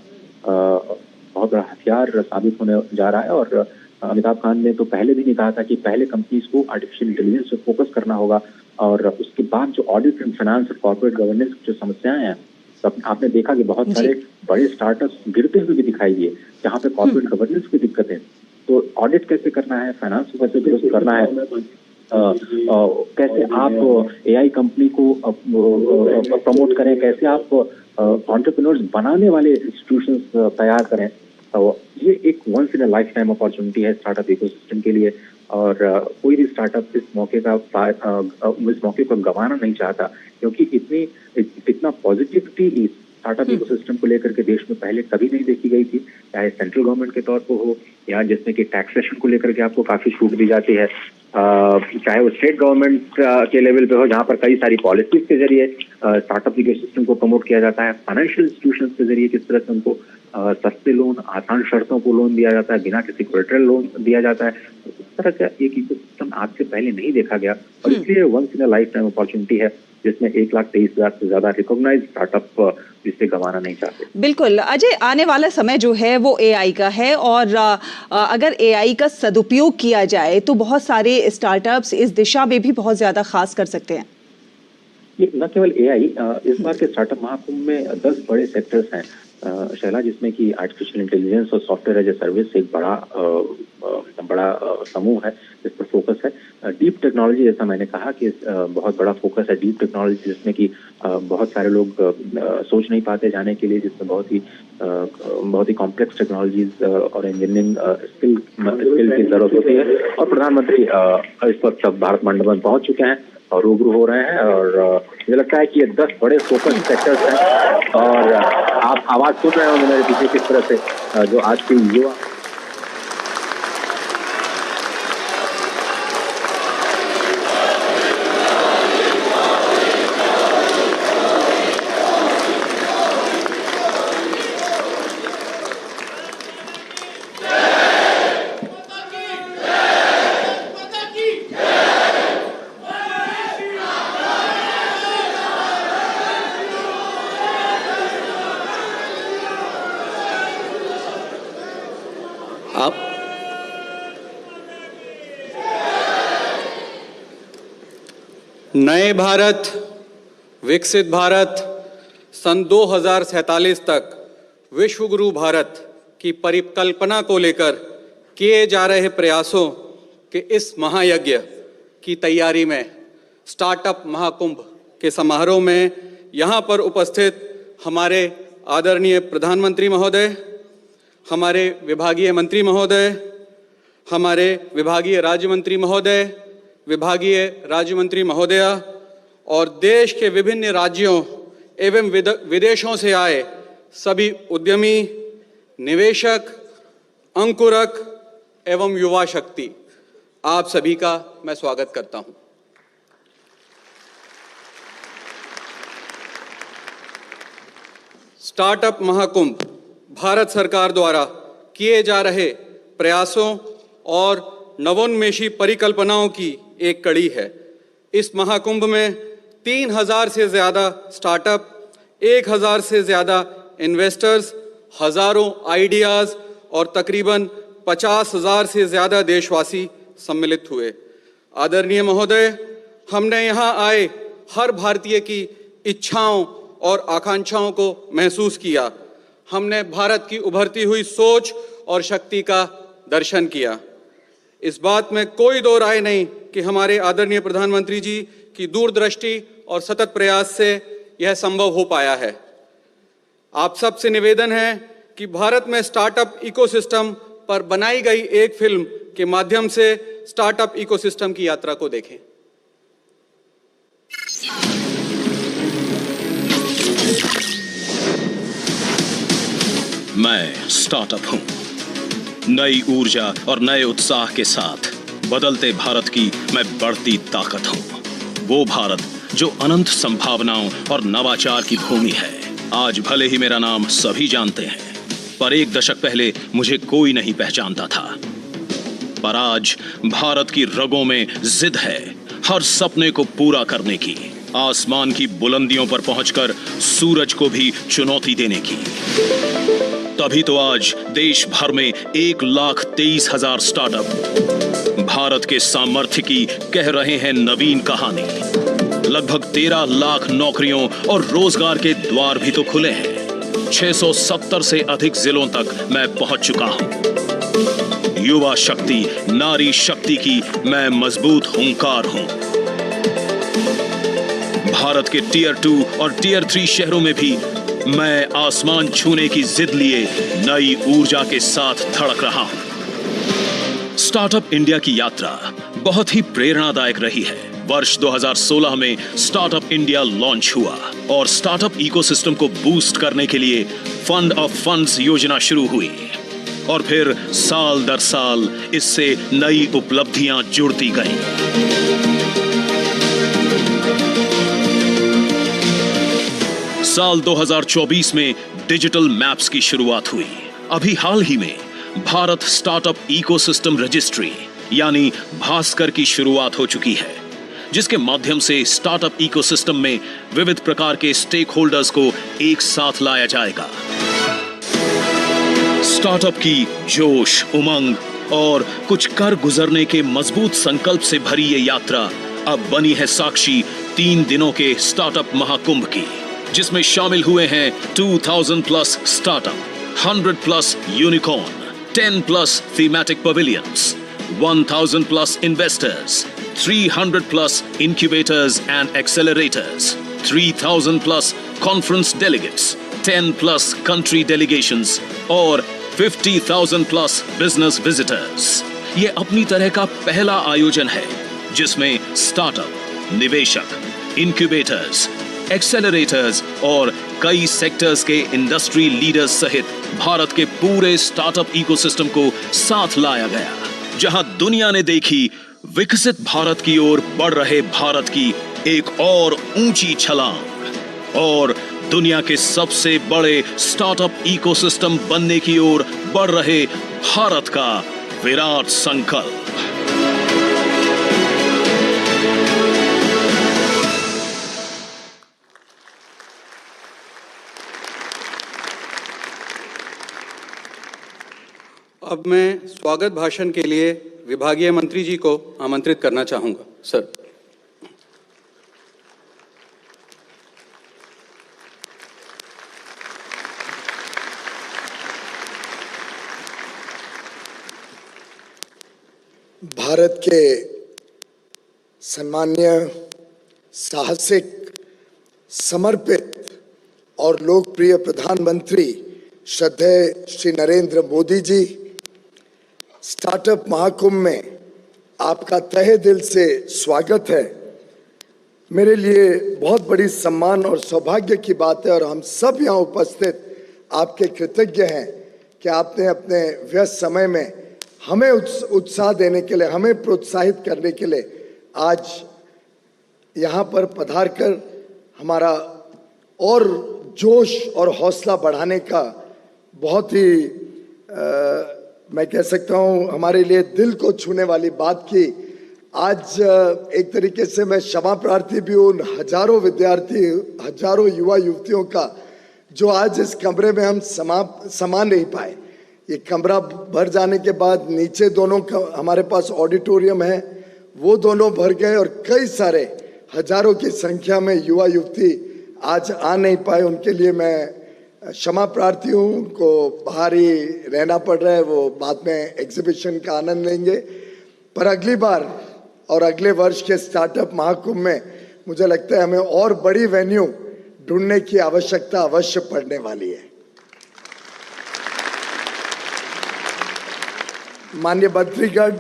हथियार साबित होने जा रहा है। और अमिताभ कांत ने तो पहले भी नहीं कहा था कि पहले कंपनीज को आर्टिफिशियल इंटेलिजेंस पे फोकस करना होगा और उसके बाद जो ऑडिट एंड फाइनेंस और कॉर्पोरेट गवर्नेंस की जो समस्याएं हैं, तो आपने देखा कि बहुत सारे बड़े स्टार्टअप्स गिरते हुए भी दिखाई दिए, जहाँ पे कॉर्पोरेट गवर्नेंस की दिक्कत है। तो ऑडिट कैसे करना है, फाइनेंस को कैसे दुरुस्त करना है, कैसे आप एआई कंपनी को प्रमोट करें, कैसे आप एंटरप्रेन्योर्स बनाने वाले इंस्टीट्यूशंस तैयार करें। ये एक once in a lifetime opportunity है स्टार्टअप इकोसिस्टम के लिए और कोई भी स्टार्टअप इस मौके को गंवाना नहीं चाहता, क्योंकि इतना पॉजिटिविटी स्टार्टअप इकोसिस्टम को लेकर के देश में पहले कभी नहीं देखी गई थी, चाहे सेंट्रल गवर्नमेंट के तौर पर हो या जिसमें कि टैक्सेशन को लेकर के आपको काफी छूट दी जाती है, चाहे वो स्टेट गवर्नमेंट के लेवल पे हो जहाँ पर कई सारी पॉलिसीज के जरिए स्टार्टअप इकोसिस्टम को प्रमोट किया जाता है, फाइनेंशियल इंस्टीट्यूशंस के जरिए किस तरह से उनको सस्ते लोन, आसान शर्तों को लोन दिया जाता है, बिना किसी कोलेटरल लोन दिया जाता है। इस तरह का एक इकोसिस्टम आज से पहले नहीं देखा गया और इसलिए once in a lifetime opportunity है, जिसमें 1,23,000 से ज्यादा रिकॉग्नाइज्ड स्टार्टअप जिससे गंवाना नहीं चाहते। बिल्कुल अजय, आने वाला समय जो है वो एआई का है और अगर एआई का सदुपयोग किया जाए तो बहुत सारे स्टार्टअप्स इस दिशा में भी बहुत ज्यादा खास कर सकते हैं। ये न केवल एआई, इस बार के स्टार्टअप महाकुंभ में 10 बड़े सेक्टर्स हैं शैला, जिसमें कि आर्टिफिशियल इंटेलिजेंस और सॉफ्टवेयर एज ए सर्विस एक बड़ा समूह है, इस पर फोकस है। डीप टेक्नोलॉजी, जैसा मैंने कहा कि बहुत बड़ा फोकस है डीप टेक्नोलॉजी, जिसमें कि बहुत सारे लोग सोच नहीं पाते जाने के लिए, जिसमें बहुत ही कॉम्प्लेक्स टेक्नोलॉजीज और इंजीनियरिंग स्किल की जरूरत होती है। और प्रधानमंत्री इस वक्त भारत मंडप में पहुंच चुके हैं और रूबरू हो रहे हैं और मुझे लगता है कि ये 10 बड़े फोकस सेक्टर्स हैं और आप आवाज सुन रहे होंगे मेरे पीछे किस तरह से जो आज के युवा नए भारत, विकसित भारत, सन 2047 तक विश्व गुरु भारत की परिकल्पना को लेकर किए जा रहे प्रयासों के इस महायज्ञ की तैयारी में स्टार्टअप महाकुंभ के समारोह में यहाँ पर उपस्थित हमारे आदरणीय प्रधानमंत्री महोदय, हमारे विभागीय मंत्री महोदय, हमारे विभागीय राज्य मंत्री महोदय, विभागीय राज्य मंत्री महोदया और देश के विभिन्न राज्यों एवं विदेशों से आए सभी उद्यमी, निवेशक, अंकुरक एवं युवा शक्ति, आप सभी का मैं स्वागत करता हूं। स्टार्टअप महाकुंभ भारत सरकार द्वारा किए जा रहे प्रयासों और नवोन्मेषी परिकल्पनाओं की एक कड़ी है। इस महाकुंभ में 3,000 से ज़्यादा स्टार्टअप, 1,000 से ज़्यादा इन्वेस्टर्स, हज़ारों आइडियाज़ और तकरीबन 50,000 से ज़्यादा देशवासी सम्मिलित हुए। आदरणीय महोदय, हमने यहाँ आए हर भारतीय की इच्छाओं और आकांक्षाओं को महसूस किया। हमने भारत की उभरती हुई सोच और शक्ति का दर्शन किया। इस बात में कोई दो राय नहीं कि हमारे आदरणीय प्रधानमंत्री जी की दूरदृष्टि और सतत प्रयास से यह संभव हो पाया है। आप सबसे निवेदन है कि भारत में स्टार्टअप इकोसिस्टम पर बनाई गई एक फिल्म के माध्यम से स्टार्टअप इकोसिस्टम की यात्रा को देखें। मैं स्टार्टअप हूं। नई ऊर्जा और नए उत्साह के साथ बदलते भारत की मैं बढ़ती ताकत हूं। वो भारत जो अनंत संभावनाओं और नवाचार की भूमि है। आज भले ही मेरा नाम सभी जानते हैं, पर एक दशक पहले मुझे कोई नहीं पहचानता था। पर आज भारत की रगों में जिद है हर सपने को पूरा करने की, आसमान की बुलंदियों पर पहुंचकर सूरज को भी चुनौती देने की। तभी तो आज देश भर में 1,23,000 स्टार्टअप भारत के सामर्थ्य की कह रहे हैं नवीन कहानी। लगभग 13 लाख नौकरियों और रोजगार के द्वार भी तो खुले हैं। 670 से अधिक जिलों तक मैं पहुंच चुका हूं। युवा शक्ति, नारी शक्ति की मैं मजबूत हुंकार हूं। भारत के टियर 2 और टियर 3 शहरों में भी मैं आसमान छूने की जिद लिए नई ऊर्जा के साथ धड़क रहा हूं। स्टार्टअप इंडिया की यात्रा बहुत ही प्रेरणादायक रही है। वर्ष 2016 में स्टार्टअप इंडिया लॉन्च हुआ और स्टार्टअप इकोसिस्टम को बूस्ट करने के लिए फंड ऑफ फंड्स योजना शुरू हुई और फिर साल दर साल इससे नई उपलब्धियां जुड़ती गईं। साल 2024 में डिजिटल मैप्स की शुरुआत हुई। अभी हाल ही में भारत स्टार्टअप इकोसिस्टम रजिस्ट्री यानी भास्कर की शुरुआत हो चुकी है, जिसके माध्यम से स्टार्टअप इकोसिस्टम में विविध प्रकार के स्टेक होल्डर्स को एक साथ लाया जाएगा। स्टार्टअप की जोश, उमंग और कुछ कर गुजरने के मजबूत संकल्प से भरी ये यात्रा अब बनी है साक्षी 3 दिनों के स्टार्टअप महाकुंभ की, जिसमें शामिल हुए हैं 2000 plus startup, 100 plus unicorn, 10 plus thematic pavilions, 1000 plus investors, 300 plus incubators and accelerators, 3,000 plus conference delegates, 10 plus country delegations और 50,000 plus business visitors। ये अपनी तरह का पहला आयोजन है जिसमें स्टार्टअप, निवेशक, incubators, एक्सेलरेटर्स और कई सेक्टर्स के इंडस्ट्री लीडर्स सहित भारत के पूरे स्टार्टअप इकोसिस्टम को साथ लाया गया, जहां दुनिया ने देखी विकसित भारत की ओर बढ़ रहे भारत की एक और ऊंची छलांग और दुनिया के सबसे बड़े स्टार्टअप इकोसिस्टम बनने की ओर बढ़ रहे भारत का विराट संकल्प। अब मैं स्वागत भाषण के लिए विभागीय मंत्री जी को आमंत्रित करना चाहूंगा। सर। भारत के सम्माननीय, साहसिक, समर्पित और लोकप्रिय प्रधानमंत्री श्रद्धेय श्री नरेंद्र मोदी जी, स्टार्टअप महाकुंभ में आपका तहे दिल से स्वागत है। मेरे लिए बहुत बड़ी सम्मान और सौभाग्य की बात है और हम सब यहाँ उपस्थित आपके कृतज्ञ हैं कि आपने अपने व्यस्त समय में हमें उत्साह देने के लिए, हमें प्रोत्साहित करने के लिए आज यहाँ पर पधार कर हमारा और जोश और हौसला बढ़ाने का बहुत ही मैं कह सकता हूँ हमारे लिए दिल को छूने वाली बात की। आज एक तरीके से मैं क्षमा प्रार्थी भी हूँ उन हजारों विद्यार्थी, हजारों युवा युवतियों का जो आज इस कमरे में हम समा नहीं पाए। ये कमरा भर जाने के बाद नीचे दोनों का हमारे पास ऑडिटोरियम है, वो दोनों भर गए और कई सारे हजारों की संख्या में युवा युवती आज आ नहीं पाए। उनके लिए मैं क्षमा प्रार्थी हूँ, उनको बाहर ही रहना पड़ रहा है, वो बाद में एग्जीबिशन का आनंद लेंगे। पर अगली बार और अगले वर्ष के स्टार्टअप महाकुंभ में मुझे लगता है हमें और बड़ी वेन्यू ढूंढने की आवश्यकता अवश्य पड़ने वाली है। माननीय मंत्रीगण,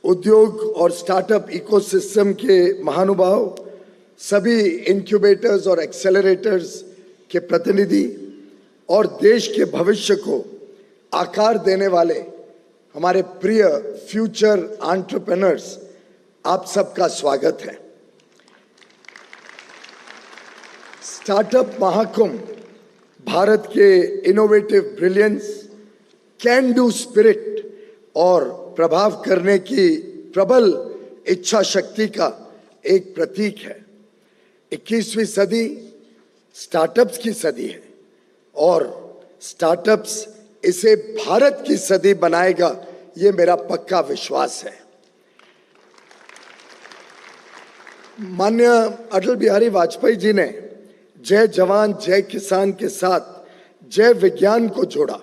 उद्योग और स्टार्टअप इकोसिस्टम के महानुभाव, सभी इंक्यूबेटर्स और एक्सेलरेटर्स के प्रतिनिधि और देश के भविष्य को आकार देने वाले हमारे प्रिय फ्यूचर एंटरप्रेन्योर्स, आप सबका स्वागत है। स्टार्टअप महाकुंभ भारत के innovative brilliance, can do spirit और प्रभाव करने की प्रबल इच्छा शक्ति का एक प्रतीक है। 21वीं सदी स्टार्टअप्स की सदी है और स्टार्टअप्स इसे भारत की सदी बनाएगा, ये मेरा पक्का विश्वास है। माननीय अटल बिहारी वाजपेयी जी ने जय जवान जय किसान के साथ जय विज्ञान को जोड़ा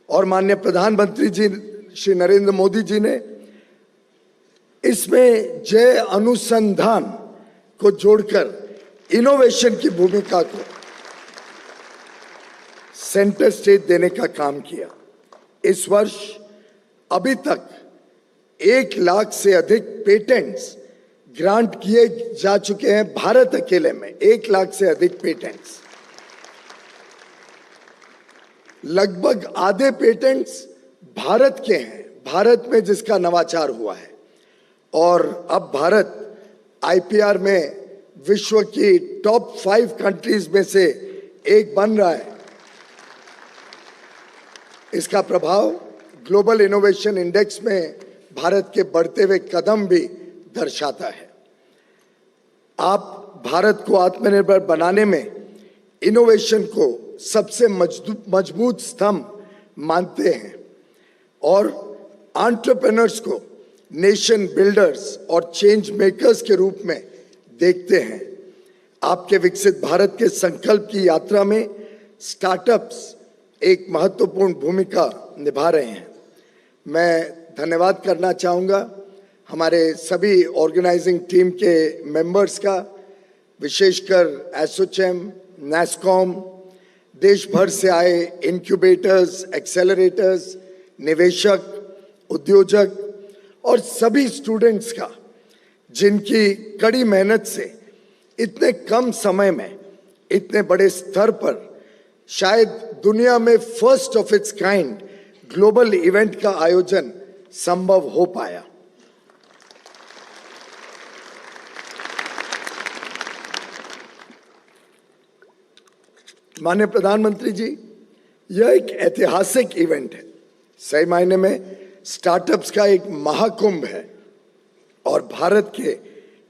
और माननीय प्रधानमंत्री जी श्री नरेंद्र मोदी जी ने इसमें जय अनुसंधान को जोड़कर इनोवेशन की भूमिका को सेंटर स्टेज देने का काम किया। इस वर्ष अभी तक 1 लाख से अधिक पेटेंट्स ग्रांट किए जा चुके हैं। भारत अकेले में 1 लाख से अधिक पेटेंट्स, लगभग आधे पेटेंट्स भारत के हैं, भारत में जिसका नवाचार हुआ है। और अब भारत आईपीआर में विश्व की टॉप 5 कंट्रीज में से एक बन रहा है। इसका प्रभाव ग्लोबल इनोवेशन इंडेक्स में भारत के बढ़ते हुए कदम भी दर्शाता है। आप भारत को आत्मनिर्भर बनाने में इनोवेशन को सबसे मजबूत स्तंभ मानते हैं और एंटरप्रेन्योर्स को नेशन बिल्डर्स और चेंज मेकर्स के रूप में देखते हैं। आपके विकसित भारत के संकल्प की यात्रा में स्टार्टअप्स एक महत्वपूर्ण भूमिका निभा रहे हैं। मैं धन्यवाद करना चाहूँगा हमारे सभी ऑर्गेनाइजिंग टीम के मेंबर्स का, विशेषकर एसोचैम, नैस्कॉम, देश भर से आए इनक्यूबेटर्स, एक्सेलरेटर्स, निवेशक, उद्योजक और सभी स्टूडेंट्स का, जिनकी कड़ी मेहनत से इतने कम समय में इतने बड़े स्तर पर शायद दुनिया में first of its kind global event का आयोजन संभव हो पाया। माननीय प्रधानमंत्री जी, यह एक ऐतिहासिक इवेंट है। सही मायने में स्टार्टअप्स का एक महाकुंभ है और भारत के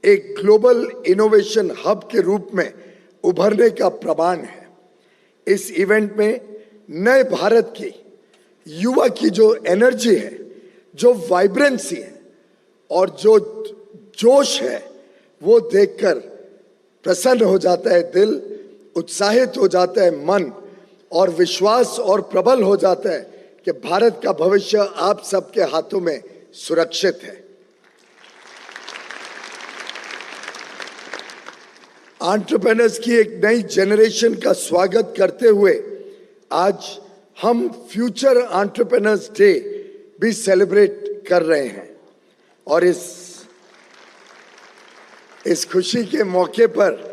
एक ग्लोबल इनोवेशन हब के रूप में उभरने का प्रमाण है। इस इवेंट में नए भारत की युवा की जो एनर्जी है, जो वाइब्रेंसी है और जो जोश है, वो देखकर प्रसन्न हो जाता है दिल, उत्साहित हो जाता है मन और विश्वास और प्रबल हो जाता है कि भारत का भविष्य आप सबके हाथों में सुरक्षित है। एंटरप्रेन्योर्स की एक नई जनरेशन का स्वागत करते हुए आज हम फ्यूचर एंटरप्रेन्योर्स डे भी सेलिब्रेट कर रहे हैं और इस खुशी के मौके पर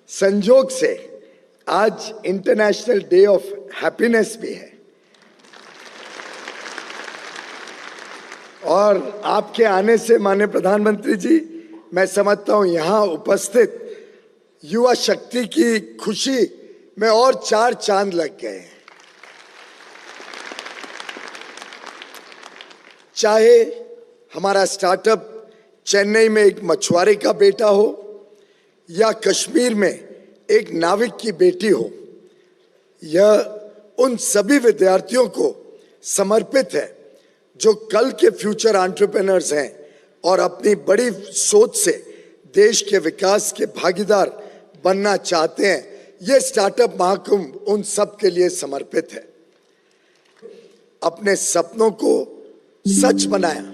संजोग से आज इंटरनेशनल डे ऑफ हैप्पीनेस भी है और आपके आने से माननीय प्रधानमंत्री जी, मैं समझता हूं यहां उपस्थित युवा शक्ति की खुशी में और 4 चांद लग गए हैं। चाहे हमारा स्टार्टअप चेन्नई में एक मछुआरे का बेटा हो या कश्मीर में एक नाविक की बेटी हो, यह उन सभी विद्यार्थियों को समर्पित है जो कल के फ्यूचर एंटरप्रेन्योर्स हैं और अपनी बड़ी सोच से देश के विकास के भागीदार बनना चाहते हैं। ये स्टार्टअप महाकुंभ उन सब के लिए समर्पित है। अपने सपनों को सच बनाया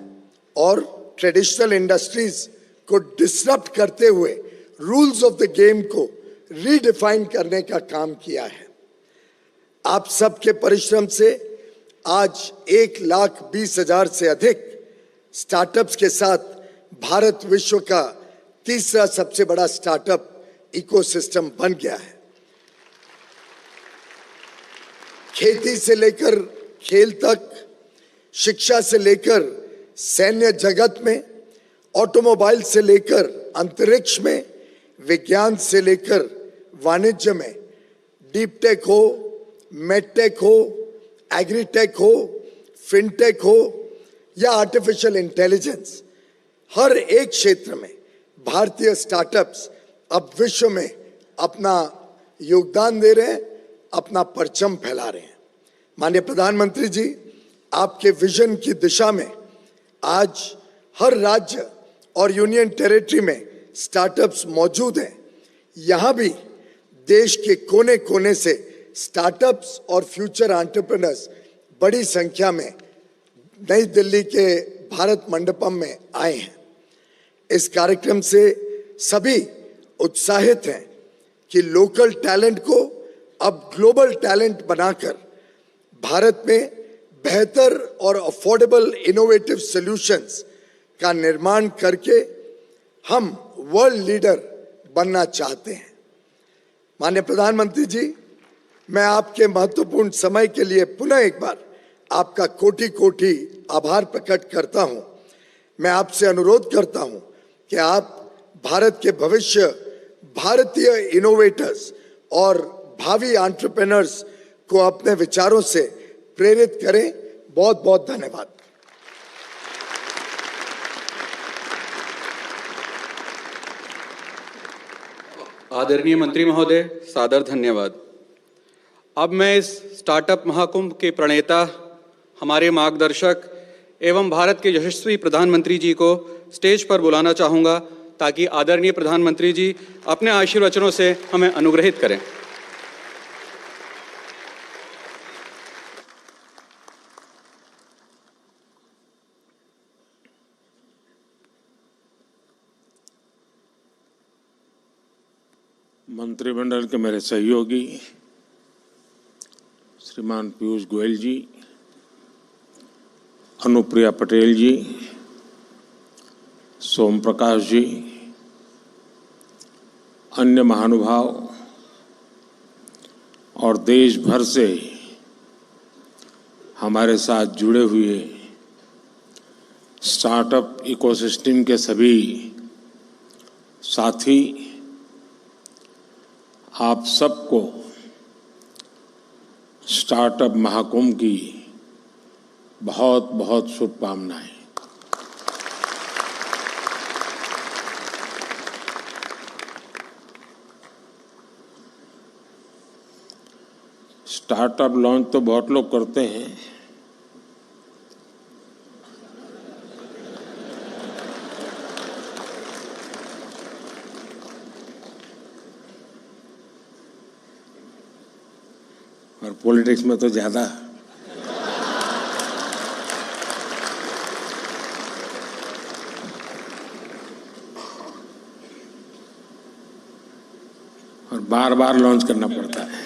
और ट्रेडिशनल इंडस्ट्रीज को डिसरप्ट करते हुए रूल्स ऑफ द गेम को रीडिफाइन करने का काम किया है। आप सबके परिश्रम से आज 1,20,000 से अधिक स्टार्टअप्स के साथ भारत विश्व का तीसरा सबसे बड़ा स्टार्टअप इकोसिस्टम बन गया है। खेती से लेकर खेल तक, शिक्षा से लेकर सैन्य जगत में, ऑटोमोबाइल से लेकर अंतरिक्ष में, विज्ञान से लेकर वाणिज्य में, डीप टेक हो, मेडटेक हो, एग्रीटेक हो, फिनटेक हो या आर्टिफिशियल इंटेलिजेंस, हर एक क्षेत्र में भारतीय स्टार्टअप्स अब विश्व में अपना योगदान दे रहे हैं, अपना परचम फैला रहे हैं। माननीय प्रधानमंत्री जी, आपके विजन की दिशा में आज हर राज्य और यूनियन टेरिटरी में स्टार्टअप्स मौजूद हैं। यहाँ भी देश के कोने कोने से स्टार्टअप्स और फ्यूचर एंटरप्रेन्योर्स बड़ी संख्या में नई दिल्ली के भारत मंडपम में आए हैं। इस कार्यक्रम से सभी उत्साहित हैं कि लोकल टैलेंट को अब ग्लोबल टैलेंट बनाकर भारत में बेहतर और अफोर्डेबल इनोवेटिव सॉल्यूशंस का निर्माण करके हम वर्ल्ड लीडर बनना चाहते हैं। माननीय प्रधानमंत्री जी, मैं आपके महत्वपूर्ण समय के लिए पुनः एक बार आपका कोटि कोटि आभार प्रकट करता हूं। मैं आपसे अनुरोध करता हूं कि आप भारत के भविष्य, भारतीय इनोवेटर्स और भावी एंटरप्रेन्योर्स को अपने विचारों से प्रेरित करें। बहुत बहुत धन्यवाद। आदरणीय मंत्री महोदय, सादर धन्यवाद। अब मैं इस स्टार्टअप महाकुंभ के प्रणेता, हमारे मार्गदर्शक एवं भारत के यशस्वी प्रधानमंत्री जी को स्टेज पर बुलाना चाहूँगा ताकि आदरणीय प्रधानमंत्री जी अपने आशीर्वचनों से हमें अनुग्रहित करें। मंत्रिमंडल के मेरे सहयोगी श्रीमान पीयूष गोयल जी, अनुप्रिया पटेल जी, सोम प्रकाश जी, अन्य महानुभाव और देश भर से हमारे साथ जुड़े हुए स्टार्टअप इकोसिस्टम के सभी साथी, आप सबको स्टार्टअप महाकुंभ की बहुत बहुत शुभकामनाएं। स्टार्टअप लॉन्च तो बहुत लोग करते हैं, और पॉलिटिक्स में तो ज्यादा। और बार बार लॉन्च करना पड़ता है।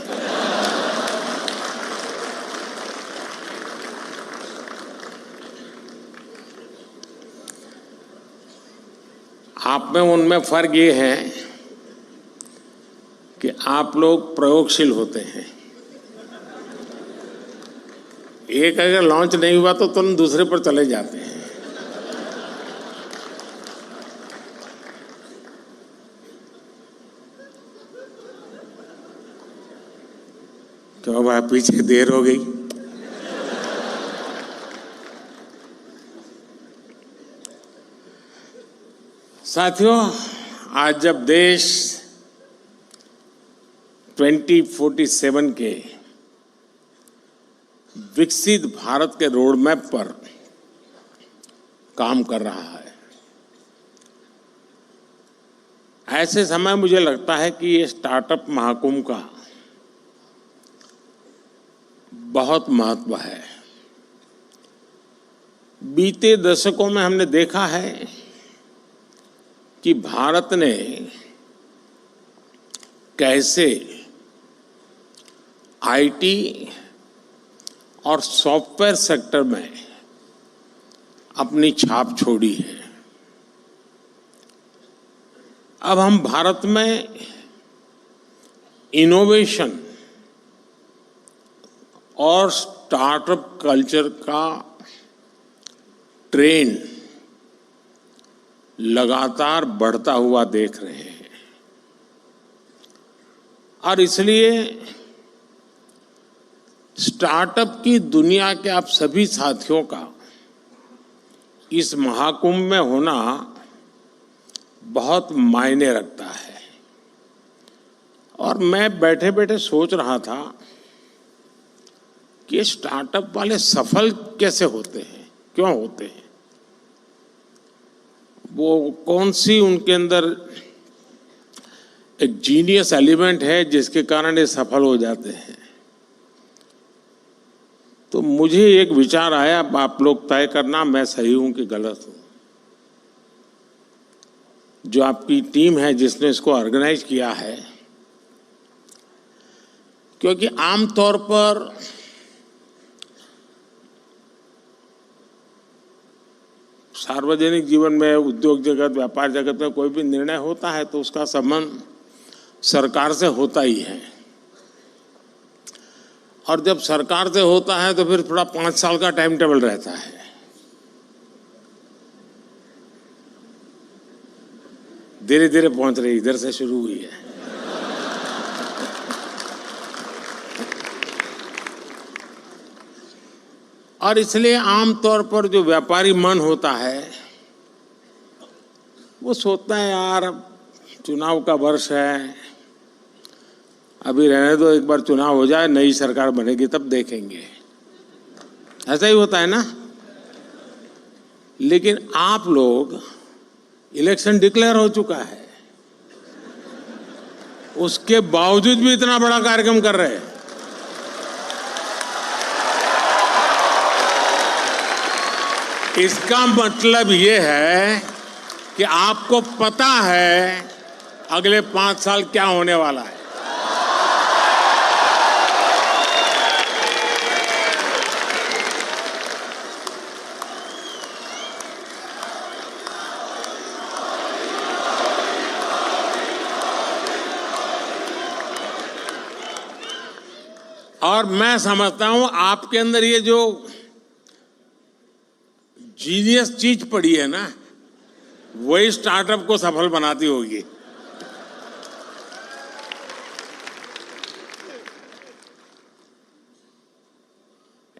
आप में उनमें फर्क ये है कि आप लोग प्रयोगशील होते हैं। एक अगर लॉन्च नहीं हुआ तो तुम दूसरे पर चले जाते हैं। क्यों भाई, पीछे देर हो गई। साथियों, आज जब देश 2047 के विकसित भारत के रोड मैप पर काम कर रहा है, ऐसे समय मुझे लगता है कि ये स्टार्टअप महाकुंभ का बहुत महत्व है। बीते दशकों में हमने देखा है कि भारत ने कैसे आईटी और सॉफ्टवेयर सेक्टर में अपनी छाप छोड़ी है। अब हम भारत में इनोवेशन और स्टार्टअप कल्चर का ट्रेंड लगातार बढ़ता हुआ देख रहे हैं और इसलिए स्टार्टअप की दुनिया के आप सभी साथियों का इस महाकुंभ में होना बहुत मायने रखता है। और मैं बैठे बैठे सोच रहा था कि स्टार्टअप वाले सफल कैसे होते हैं, क्यों होते हैं, वो कौन सी उनके अंदर एक जीनियस एलिमेंट है जिसके कारण ये सफल हो जाते हैं। तो मुझे एक विचार आया, आप लोग तय करना मैं सही हूं कि गलत हूं। जो आपकी टीम है जिसने इसको ऑर्गेनाइज किया है, क्योंकि आमतौर पर सार्वजनिक जीवन में, उद्योग जगत, व्यापार जगत में कोई भी निर्णय होता है तो उसका संबंध सरकार से होता ही है। और जब सरकार से होता है तो फिर थोड़ा 5 साल का टाइम टेबल रहता है। धीरे धीरे पहुंच रही, इधर से शुरू हुई है। और इसलिए आमतौर पर जो व्यापारी मन होता है वो सोचता है यार चुनाव का वर्ष है, अभी रहने दो, एक बार चुनाव हो जाए, नई सरकार बनेगी तब देखेंगे। ऐसा ही होता है ना। लेकिन आप लोग, इलेक्शन डिक्लेयर हो चुका है, उसके बावजूद भी इतना बड़ा कार्यक्रम कर रहे हैं। इसका मतलब ये है कि आपको पता है अगले 5 साल क्या होने वाला है। और मैं समझता हूं आपके अंदर ये जो जीनियस चीज पड़ी है ना, वही स्टार्टअप को सफल बनाती होगी।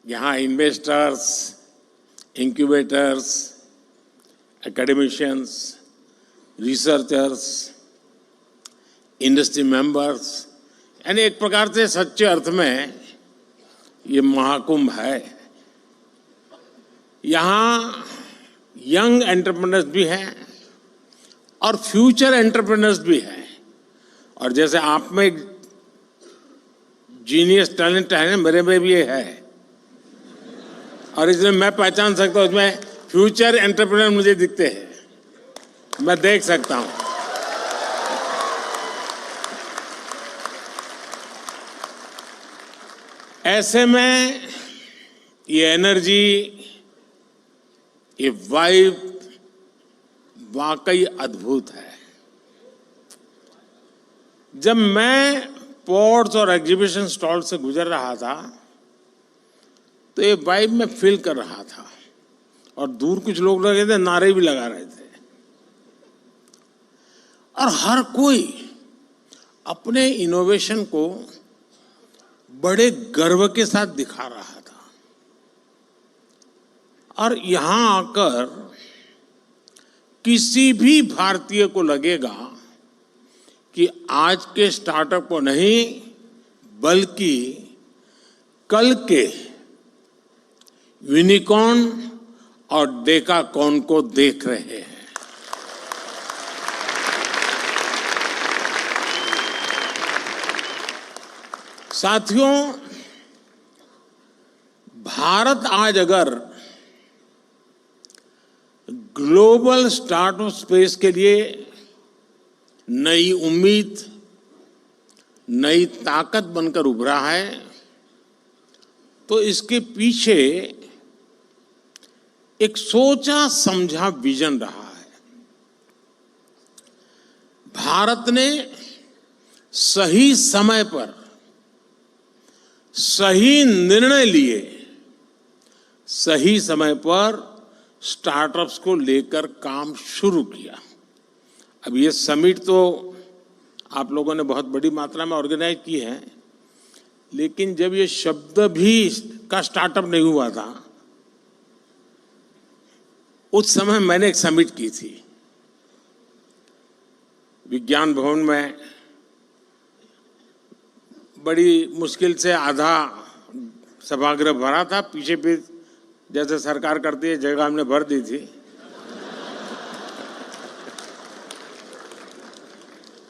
यहां investors, incubators, academicians, researchers, industry members, यानी एक प्रकार से सच्चे अर्थ में ये महाकुंभ है। यहाँ यंग एंटरप्रेन्योर्स भी हैं और फ्यूचर एंटरप्रेन्योर्स भी हैं। और जैसे आप में जीनियस टैलेंट है, मेरे में भी ये है, और इसलिए मैं पहचान सकता हूँ, उसमें फ्यूचर एंटरप्रेन्योर मुझे दिखते हैं, मैं देख सकता हूँ। ऐसे में ये एनर्जी, ये वाइब वाकई अद्भुत है। जब मैं पोर्ट्स और एग्जीबिशन स्टॉल से गुजर रहा था तो ये वाइब में फील कर रहा था, और दूर कुछ लोग लगे थे, नारे भी लगा रहे थे, और हर कोई अपने इनोवेशन को बड़े गर्व के साथ दिखा रहा था। और यहां आकर किसी भी भारतीय को लगेगा कि आज के स्टार्टअप को नहीं, बल्कि कल के यूनिकॉर्न और डेकाकॉर्न को देख रहे हैं। साथियों, भारत आज अगर ग्लोबल स्टार्टअप स्पेस के लिए नई उम्मीद, नई ताकत बनकर उभरा है, तो इसके पीछे एक सोचा समझा विजन रहा है। भारत ने सही समय पर सही निर्णय लिए, सही समय पर स्टार्टअप्स को लेकर काम शुरू किया। अब ये समिट तो आप लोगों ने बहुत बड़ी मात्रा में ऑर्गेनाइज की है, लेकिन जब ये शब्द भी का स्टार्टअप नहीं हुआ था, उस समय मैंने एक समिट की थी विज्ञान भवन में। बड़ी मुश्किल से आधा सभागृह भरा था, पीछे भी जैसे सरकार करती है जगह हमने भर दी थी।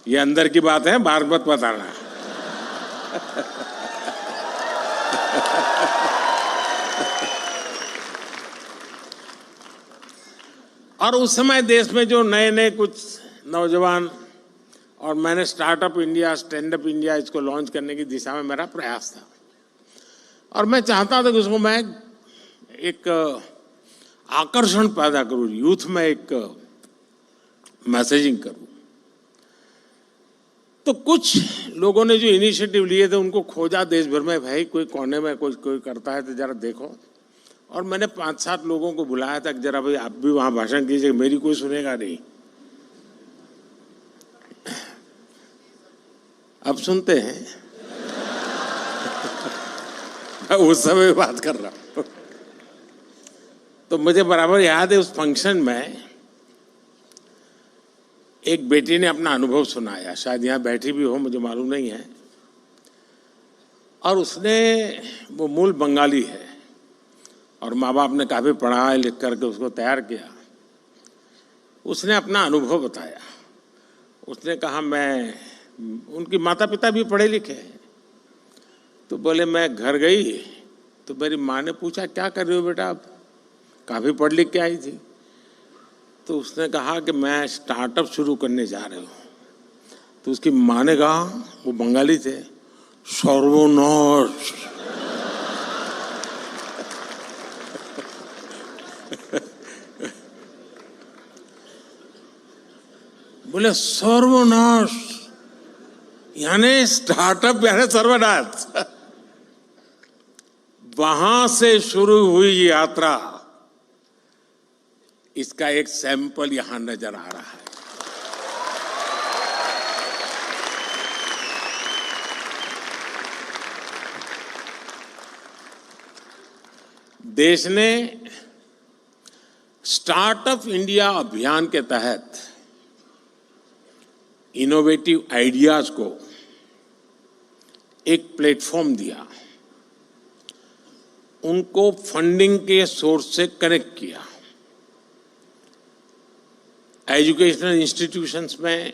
ये अंदर की बात है, बाहर मत बताना। और उस समय देश में जो नए नए कुछ नौजवान, और मैंने startup India, stand up India इसको लॉन्च करने की दिशा में मेरा प्रयास था। और मैं चाहता था कि उसको मैं एक आकर्षण पैदा करूं, यूथ में एक मैसेजिंग करूं। तो कुछ लोगों ने जो इनिशिएटिव लिए थे उनको खोजा देश भर में, भाई कोई कोने में कोई करता है तो जरा देखो। और मैंने 5-7 लोगों को बुलाया था कि जरा भाई आप भी वहां भाषण कीजिए, मेरी कोई सुनेगा नहीं। अब सुनते हैं। उस समय बात कर रहा हूं। तो मुझे बराबर याद है, उस फंक्शन में एक बेटी ने अपना अनुभव सुनाया, शायद यहाँ बैठी भी हो, मुझे मालूम नहीं है। और उसने, वो मूल बंगाली है और माँ बाप ने काफी पढ़ा लिख करके उसको तैयार किया। उसने अपना अनुभव बताया। उसने कहा, मैं, उनकी माता पिता भी पढ़े लिखे हैं, तो बोले मैं घर गई तो मेरी माँ ने पूछा क्या कर रही हो बेटा, आप काफी पढ़ लिख के आई थी। तो उसने कहा कि मैं स्टार्टअप शुरू करने जा रही हूँ। तो उसकी माँ ने कहा, वो बंगाली थे, सर्वनाश। बोले सर्वनाश यानी स्टार्टअप यानी सर्वनाश। वहां से शुरू हुई यात्रा, इसका एक सैंपल यहां नजर आ रहा है। देश ने स्टार्टअप इंडिया अभियान के तहत इनोवेटिव आइडियाज को एक प्लेटफॉर्म दिया, उनको फंडिंग के सोर्स से कनेक्ट किया। एजुकेशनल इंस्टीट्यूशंस में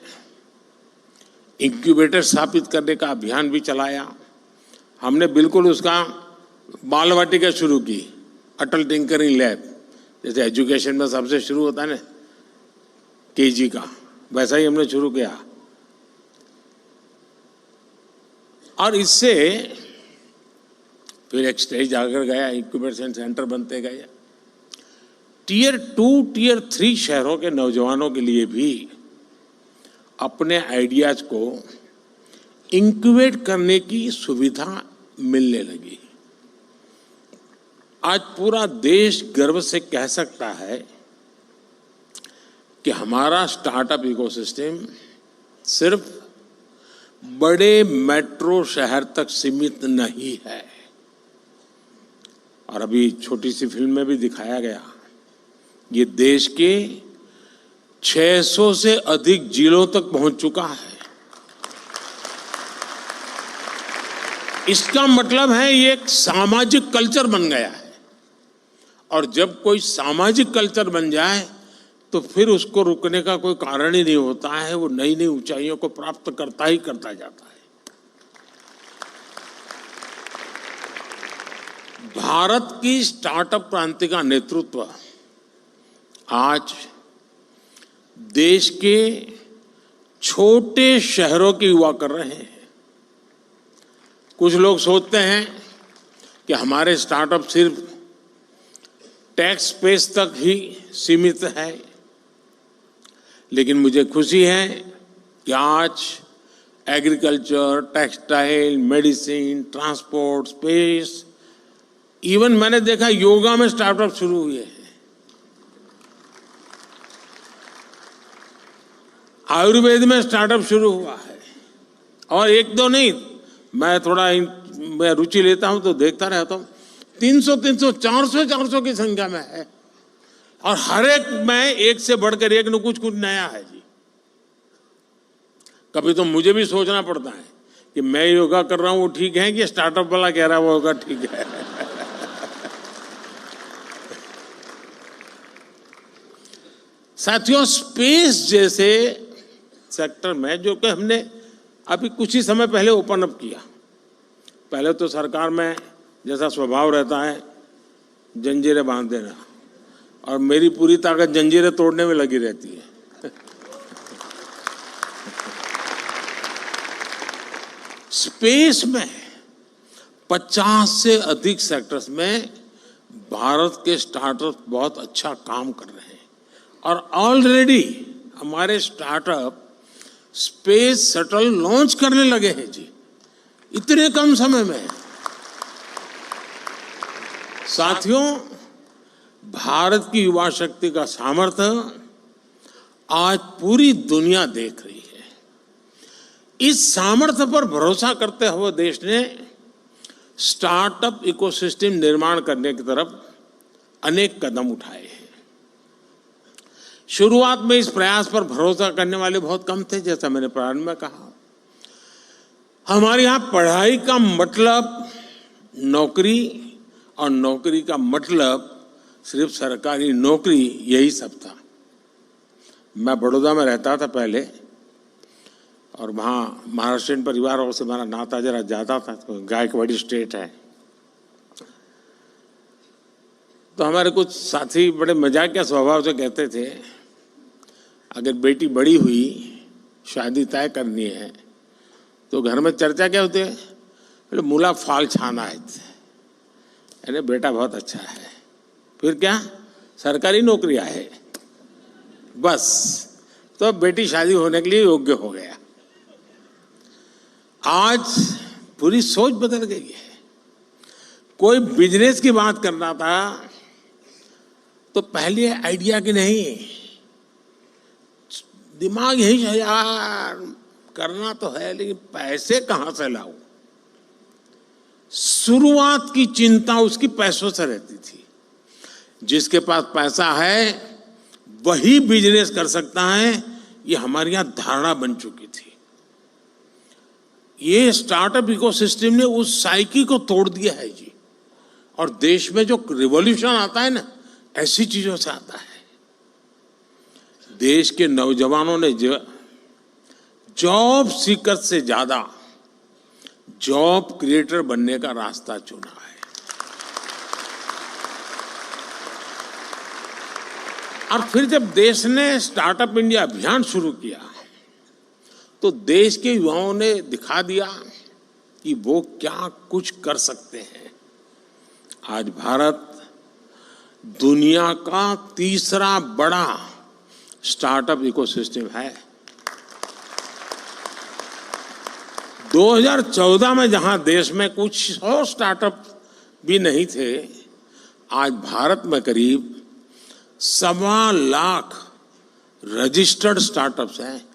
इंक्यूबेटर स्थापित करने का अभियान भी चलाया। हमने बिल्कुल उसका बाल वाटिका शुरू की, अटल टिंकरिंग लैब, जैसे एजुकेशन में सबसे शुरू होता है ना केजी का, वैसा ही हमने शुरू किया। और इससे फिर एक स्टेज आकर गया, इंक्यूबेशन सेंटर बनते गए। टियर 2, टियर 3 शहरों के नौजवानों के लिए भी अपने आइडियाज को इंक्यूबेट करने की सुविधा मिलने लगी। आज पूरा देश गर्व से कह सकता है कि हमारा स्टार्टअप इकोसिस्टम सिर्फ बड़े मेट्रो शहर तक सीमित नहीं है। और अभी छोटी सी फिल्म में भी दिखाया गया, ये देश के 600 से अधिक जिलों तक पहुंच चुका है। इसका मतलब है ये एक सामाजिक कल्चर बन गया है। और जब कोई सामाजिक कल्चर बन जाए तो फिर उसको रुकने का कोई कारण ही नहीं होता है, वो नई नई ऊंचाइयों को प्राप्त करता ही करता जाता है। भारत की स्टार्टअप क्रांति का नेतृत्व आज देश के छोटे शहरों के युवा कर रहे हैं। कुछ लोग सोचते हैं कि हमारे स्टार्टअप सिर्फ टैक्स स्पेस तक ही सीमित है, लेकिन मुझे खुशी है कि आज agriculture, textile, medicine, transport, space, even मैंने देखा योगा में स्टार्टअप शुरू हुए हैं। आयुर्वेद में स्टार्टअप शुरू हुआ है, और एक दो नहीं, मैं रुचि लेता हूं तो देखता रहता हूं, 300, 400 की संख्या में है, और हर एक में एक से बढ़कर एक न कुछ नया है जी। कभी तो मुझे भी सोचना पड़ता है कि मैं योगा कर रहा हूं वो ठीक है कि स्टार्टअप वाला कह रहा है वो योगा ठीक है। साथियों, स्पेस जैसे सेक्टर में जो कि हमने अभी कुछ ही समय पहले ओपन अप किया, पहले तो सरकार में जैसा स्वभाव रहता है जंजीरें बांध देना, और मेरी पूरी ताकत जंजीरें तोड़ने में लगी रहती है। स्पेस में 50 से अधिक सेक्टर्स में भारत के स्टार्टअप बहुत अच्छा काम कर रहे हैं, और ऑलरेडी हमारे स्टार्टअप स्पेस शटल लॉन्च करने लगे हैं जी, इतने कम समय में। साथियों, भारत की युवा शक्ति का सामर्थ्य आज पूरी दुनिया देख रही है। इस सामर्थ्य पर भरोसा करते हुए देश ने स्टार्टअप इकोसिस्टम निर्माण करने की तरफ अनेक कदम उठाए हैं। शुरुआत में इस प्रयास पर भरोसा करने वाले बहुत कम थे, जैसा मैंने प्रारंभ में कहा। हमारे यहाँ पढ़ाई का मतलब नौकरी, और नौकरी का मतलब सिर्फ सरकारी नौकरी, यही सब था। मैं बड़ौदा में रहता था पहले, और वहाँ महाराष्ट्रियन परिवारों से हमारा नाता जरा ज़्यादा था, तो गायकवाड़ी स्टेट है। तो हमारे कुछ साथी बड़े मजाकिया स्वभाव से कहते थे, अगर बेटी बड़ी हुई, शादी तय करनी है, तो घर में चर्चा क्या होती है? बोले मूला फाल छाना है, अरे बेटा बहुत अच्छा है, फिर क्या सरकारी नौकरियां है, बस तो बेटी शादी होने के लिए योग्य हो गया। आज पूरी सोच बदल गई है। कोई बिजनेस की बात करना था तो पहले आइडिया की नहीं, दिमाग यही है यार, करना तो है लेकिन पैसे कहां से लाऊं। शुरुआत की चिंता उसकी पैसों से रहती थी। जिसके पास पैसा है वही बिजनेस कर सकता है, ये हमारी यहां धारणा बन चुकी थी। ये स्टार्टअप इकोसिस्टम ने उस साइकिल को तोड़ दिया है जी, और देश में जो रिवॉल्यूशन आता है ना, ऐसी चीजों से आता है। देश के नौजवानों ने जॉब सीकर से ज्यादा जॉब क्रिएटर बनने का रास्ता चुना है। और फिर जब देश ने स्टार्टअप इंडिया अभियान शुरू किया, तो देश के युवाओं ने दिखा दिया कि वो क्या कुछ कर सकते हैं। आज भारत दुनिया का तीसरा बड़ा स्टार्टअप इकोसिस्टम है। 2014 में जहां देश में कुछ 100 स्टार्टअप भी नहीं थे, आज भारत में करीब 1.25 लाख रजिस्टर्ड स्टार्टअप्स हैं,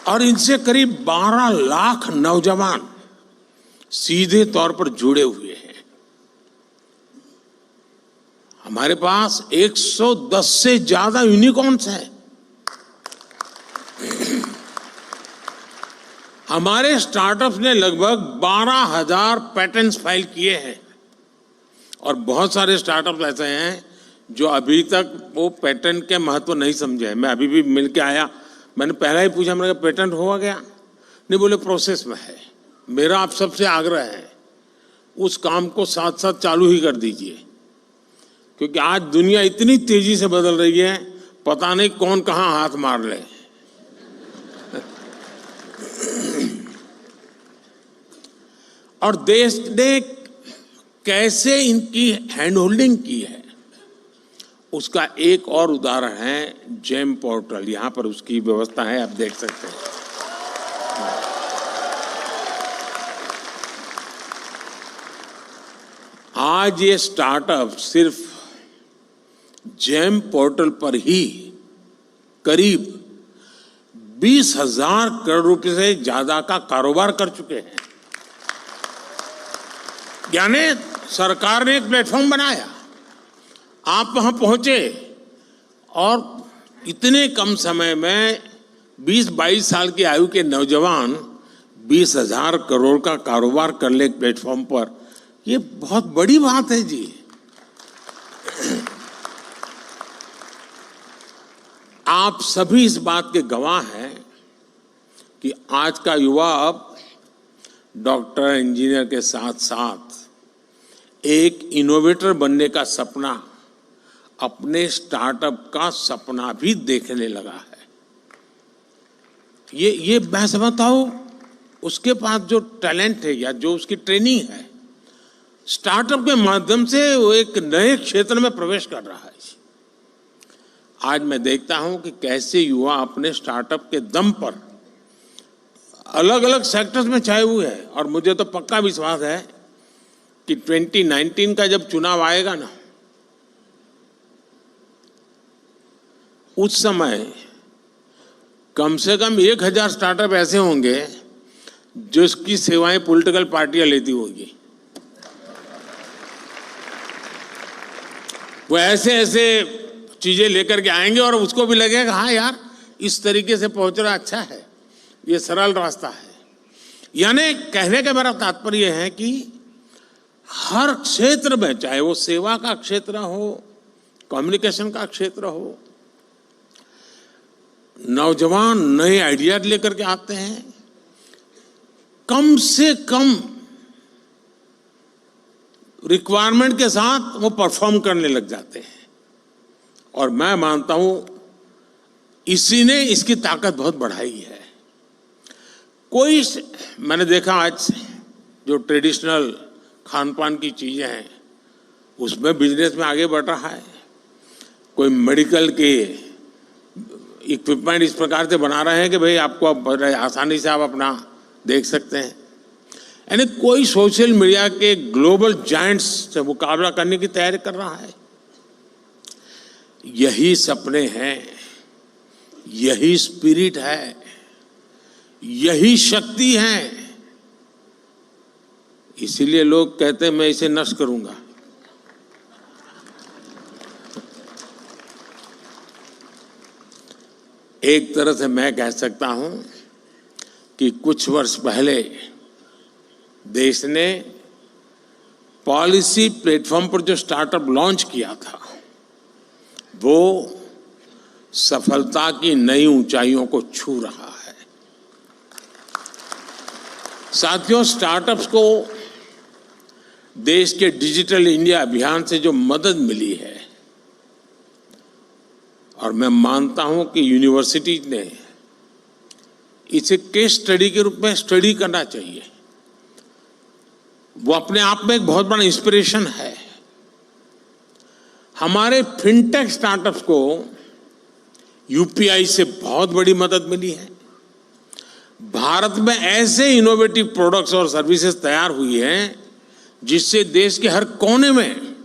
और इनसे करीब 12 लाख नौजवान सीधे तौर पर जुड़े हुए हैं। हमारे पास 110 से ज्यादा यूनिकॉर्न्स हैं। हमारे स्टार्टअप्स ने लगभग 12,000 पैटेंट्स फाइल किए हैं, और बहुत सारे स्टार्टअप्स ऐसे हैं जो अभी तक वो पेटेंट के महत्व नहीं समझे हैं। मैं अभी भी मिल के आया, मैंने पहला ही पूछा, मैंने कहा पेटेंट हुआ गया? नहीं, बोले प्रोसेस में है। मेरा आप सबसे आग्रह है उस काम को साथ साथ चालू ही कर दीजिए, क्योंकि आज दुनिया इतनी तेजी से बदल रही है, पता नहीं कौन कहां हाथ मार ले। और देश ने कैसे इनकी हैंड होल्डिंग की है, उसका एक और उदाहरण है जेम पोर्टल। यहां पर उसकी व्यवस्था है, आप देख सकते हैं। आज ये स्टार्टअप सिर्फ जेम पोर्टल पर ही करीब 20,000 करोड़ रुपए से ज्यादा का कारोबार कर चुके हैं। यानी सरकार ने एक प्लेटफॉर्म बनाया, आप वहां पहुंचे और इतने कम समय में 20-22 साल की आयु के नौजवान 20,000 करोड़ का कारोबार कर ले प्लेटफॉर्म पर, ये बहुत बड़ी बात है जी। आप सभी इस बात के गवाह हैं कि आज का युवा अब डॉक्टर, इंजीनियर के साथ साथ एक इनोवेटर बनने का सपना, अपने स्टार्टअप का सपना भी देखने लगा है। ये मैं समझता हूं उसके पास जो टैलेंट है या जो उसकी ट्रेनिंग है, स्टार्टअप के माध्यम से वो एक नए क्षेत्र में प्रवेश कर रहा है। आज मैं देखता हूं कि कैसे युवा अपने स्टार्टअप के दम पर अलग अलग सेक्टर्स में छाए हुए हैं। और मुझे तो पक्का विश्वास है कि 2019 का जब चुनाव आएगा ना, उस समय कम से कम 1,000 स्टार्टअप ऐसे होंगे जिसकी सेवाएं पॉलिटिकल पार्टियां लेती होगी। वो ऐसे ऐसे चीजें लेकर के आएंगे और उसको भी लगेगा हाँ यार, इस तरीके से पहुंचना अच्छा है, ये सरल रास्ता है। यानी कहने का मेरा तात्पर्य है कि हर क्षेत्र में, चाहे वो सेवा का क्षेत्र हो, कम्युनिकेशन का क्षेत्र हो, नौजवान नए आइडिया लेकर के आते हैं, कम से कम रिक्वायरमेंट के साथ वो परफॉर्म करने लग जाते हैं। और मैं मानता हूं इसी ने इसकी ताकत बहुत बढ़ाई है। कोई, मैंने देखा आज जो ट्रेडिशनल खान पान की चीजें हैं उसमें बिजनेस में आगे बढ़ रहा है। कोई मेडिकल के इक्विपमेंट इस प्रकार से बना रहे हैं कि भाई आपको अब आसानी से आप अपना देख सकते हैं। यानी कोई सोशल मीडिया के ग्लोबल जायंट्स से मुकाबला करने की तैयारी कर रहा है। यही सपने हैं, यही स्पिरिट है, यही शक्ति है। इसीलिए लोग कहते हैं मैं इसे नष्ट करूंगा। एक तरह से मैं कह सकता हूं कि कुछ वर्ष पहले देश ने पॉलिसी प्लेटफॉर्म पर जो स्टार्टअप लॉन्च किया था, वो सफलता की नई ऊंचाइयों को छू रहा है। साथियों, स्टार्टअप्स को देश के डिजिटल इंडिया अभियान से जो मदद मिली है, और मैं मानता हूं कि यूनिवर्सिटीज ने इसे केस स्टडी के रूप में स्टडी करना चाहिए। वो अपने आप में एक बहुत बड़ा इंस्पिरेशन है। हमारे फिनटेक स्टार्टअप्स को यूपीआई से बहुत बड़ी मदद मिली है। भारत में ऐसे इनोवेटिव प्रोडक्ट्स और सर्विसेज तैयार हुई हैं जिससे देश के हर कोने में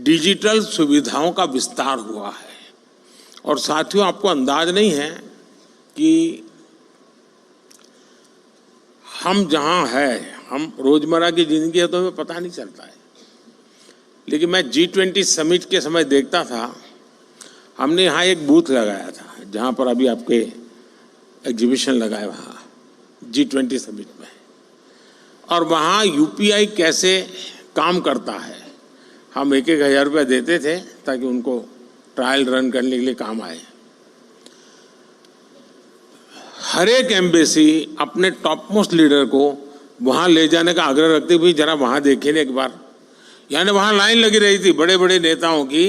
डिजिटल सुविधाओं का विस्तार हुआ है। और साथियों, आपको अंदाज नहीं है कि हम जहां हैं, हम रोजमर्रा की जिंदगी है तो हमें पता नहीं चलता है, लेकिन मैं G20 समिट के समय देखता था, हमने यहाँ एक बूथ लगाया था जहाँ पर अभी आपके एग्जीबिशन लगाए वहाँ G20 समिट में, और वहाँ यूपीआई कैसे काम करता है, हम 1-1 हज़ार रुपया देते थे ताकि उनको ट्रायल रन करने के लिए काम आए। हर एक एम्बेसी अपने टॉप मोस्ट लीडर को वहाँ ले जाने का आग्रह रखते हुए जरा वहाँ देखिए एक बार। यानी वहाँ लाइन लगी रही थी बड़े बड़े नेताओं की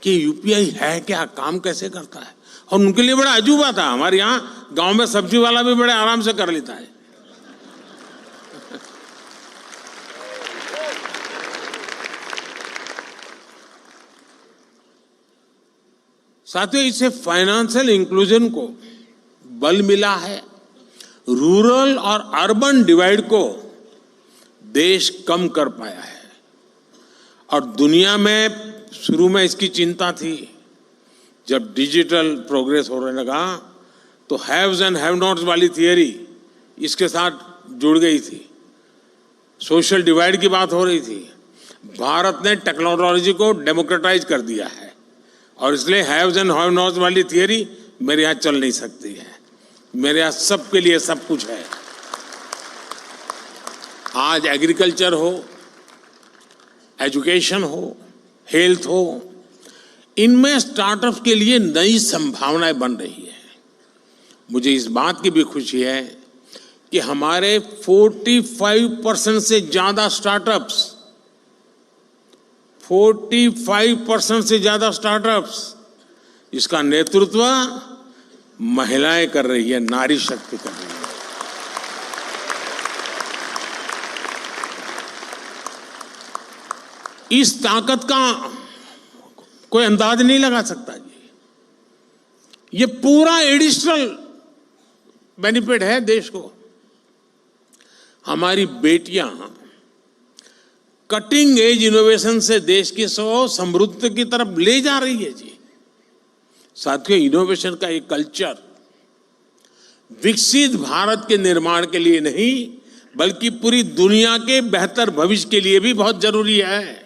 कि यूपीआई है क्या, काम कैसे करता है, और उनके लिए बड़ा अजूबा था। हमारे यहाँ गांव में सब्जी वाला भी बड़े आराम से कर लेता है। साथियों, इससे फाइनेंशियल इंक्लूजन को बल मिला है। रूरल और अर्बन डिवाइड को देश कम कर पाया है। और दुनिया में शुरू में इसकी चिंता थी, जब डिजिटल प्रोग्रेस होने लगा तो हैव्स एंड हैव नॉट्स वाली थियरी इसके साथ जुड़ गई थी। सोशल डिवाइड की बात हो रही थी। भारत ने टेक्नोलॉजी को डेमोक्रेटाइज कर दिया है और इसलिए हैव्स एंड हैव नॉट्स वाली थियरी मेरे यहाँ चल नहीं सकती है। मेरे यहाँ सबके लिए सब कुछ है। आज एग्रीकल्चर हो, एजुकेशन हो, हेल्थ हो, इनमें स्टार्टअप के लिए नई संभावनाएं बन रही है। मुझे इस बात की भी खुशी है कि हमारे 45% से ज्यादा स्टार्टअप्स 45% से ज्यादा स्टार्टअप्स इसका नेतृत्व महिलाएं कर रही है, नारी शक्ति कर रही है। इस ताकत का कोई अंदाज नहीं लगा सकता जी। ये पूरा एडिशनल बेनिफिट है देश को। हमारी बेटियां कटिंग एज इनोवेशन से देश की समृद्धि की तरफ ले जा रही है जी। साथियों, इनोवेशन का एक कल्चर विकसित भारत के निर्माण के लिए नहीं बल्कि पूरी दुनिया के बेहतर भविष्य के लिए भी बहुत जरूरी है।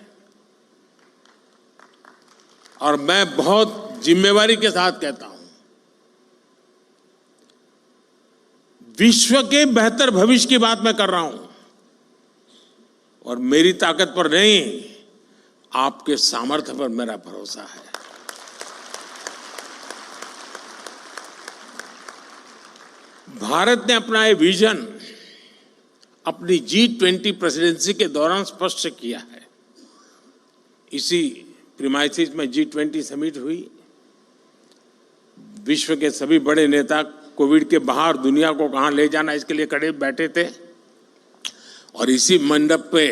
और मैं बहुत जिम्मेवारी के साथ कहता हूं, विश्व के बेहतर भविष्य की बात मैं कर रहा हूं और मेरी ताकत पर नहीं, आपके सामर्थ्य पर मेरा भरोसा है। भारत ने अपना ये विजन अपनी G20 प्रेसिडेंसी के दौरान स्पष्ट किया है। इसी प्रीमाइसिस में G20 समिट हुई। विश्व के सभी बड़े नेता कोविड के बाहर दुनिया को कहां ले जाना इसके लिए खड़े बैठे थे और इसी मंडप पे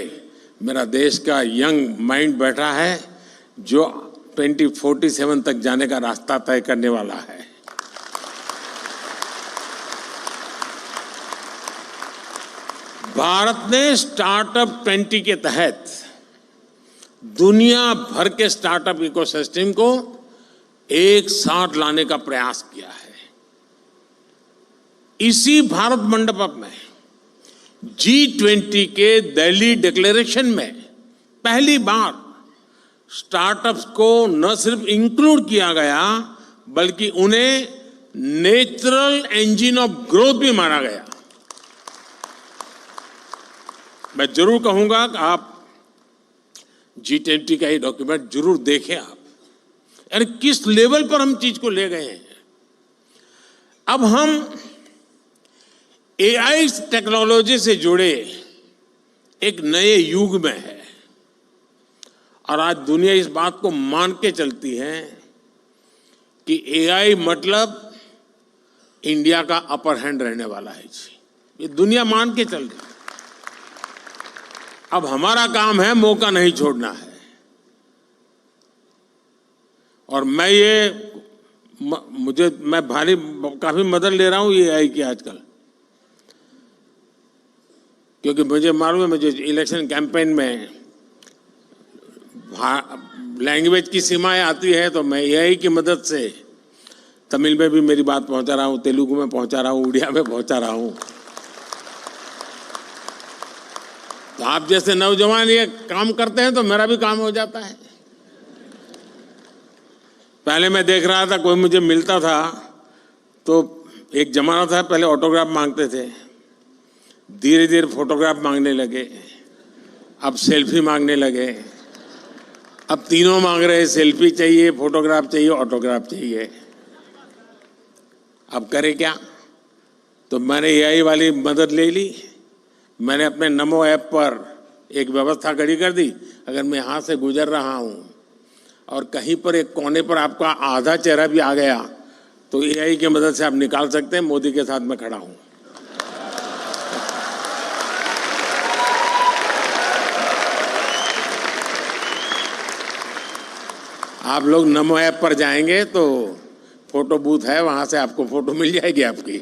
मेरा देश का यंग माइंड बैठा है जो 2047 तक जाने का रास्ता तय करने वाला है। भारत ने स्टार्टअप 20 के तहत दुनिया भर के स्टार्टअप इकोसिस्टम को एक साथ लाने का प्रयास किया है। इसी भारत मंडप में G20 के दिल्ली डिक्लेरेशन में पहली बार स्टार्टअप्स को न सिर्फ इंक्लूड किया गया बल्कि उन्हें नेचुरल इंजन ऑफ ग्रोथ भी माना गया। मैं जरूर कहूंगा कि आप G20 का ये डॉक्यूमेंट जरूर देखें आप, यानी किस लेवल पर हम चीज को ले गए हैं। अब हम AI टेक्नोलॉजी से जुड़े एक नए युग में है और आज दुनिया इस बात को मान के चलती है कि AI मतलब इंडिया का अपर हैंड रहने वाला है जी। ये दुनिया मान के चल रही है। अब हमारा काम है मौका नहीं छोड़ना है। और मैं काफी मदद ले रहा हूं ये AI की आजकल, क्योंकि मुझे मालूम है मुझे इलेक्शन कैंपेन में लैंग्वेज की सीमाएं आती है तो मैं AI की मदद से तमिल में भी मेरी बात पहुंचा रहा हूं, तेलुगु में पहुंचा रहा हूं, उड़िया में पहुंचा रहा हूं। तो आप जैसे नौजवान ये काम करते हैं तो मेरा भी काम हो जाता है। पहले मैं देख रहा था कोई मुझे मिलता था तो एक जमाना था पहले ऑटोग्राफ मांगते थे, धीरे धीरे फोटोग्राफ मांगने लगे, अब सेल्फी मांगने लगे, अब तीनों मांग रहे, सेल्फी चाहिए, फोटोग्राफ चाहिए, ऑटोग्राफ चाहिए। अब करे क्या? तो मैंने AI वाली मदद ले ली। मैंने अपने नमो ऐप पर एक व्यवस्था खड़ी कर दी, अगर मैं यहाँ से गुजर रहा हूँ और कहीं पर एक कोने पर आपका आधा चेहरा भी आ गया तो एआई की मदद से आप निकाल सकते हैं मोदी के साथ मैं खड़ा हूँ। आप लोग नमो ऐप पर जाएंगे तो फोटो बूथ है, वहां से आपको फोटो मिल जाएगी आपकी।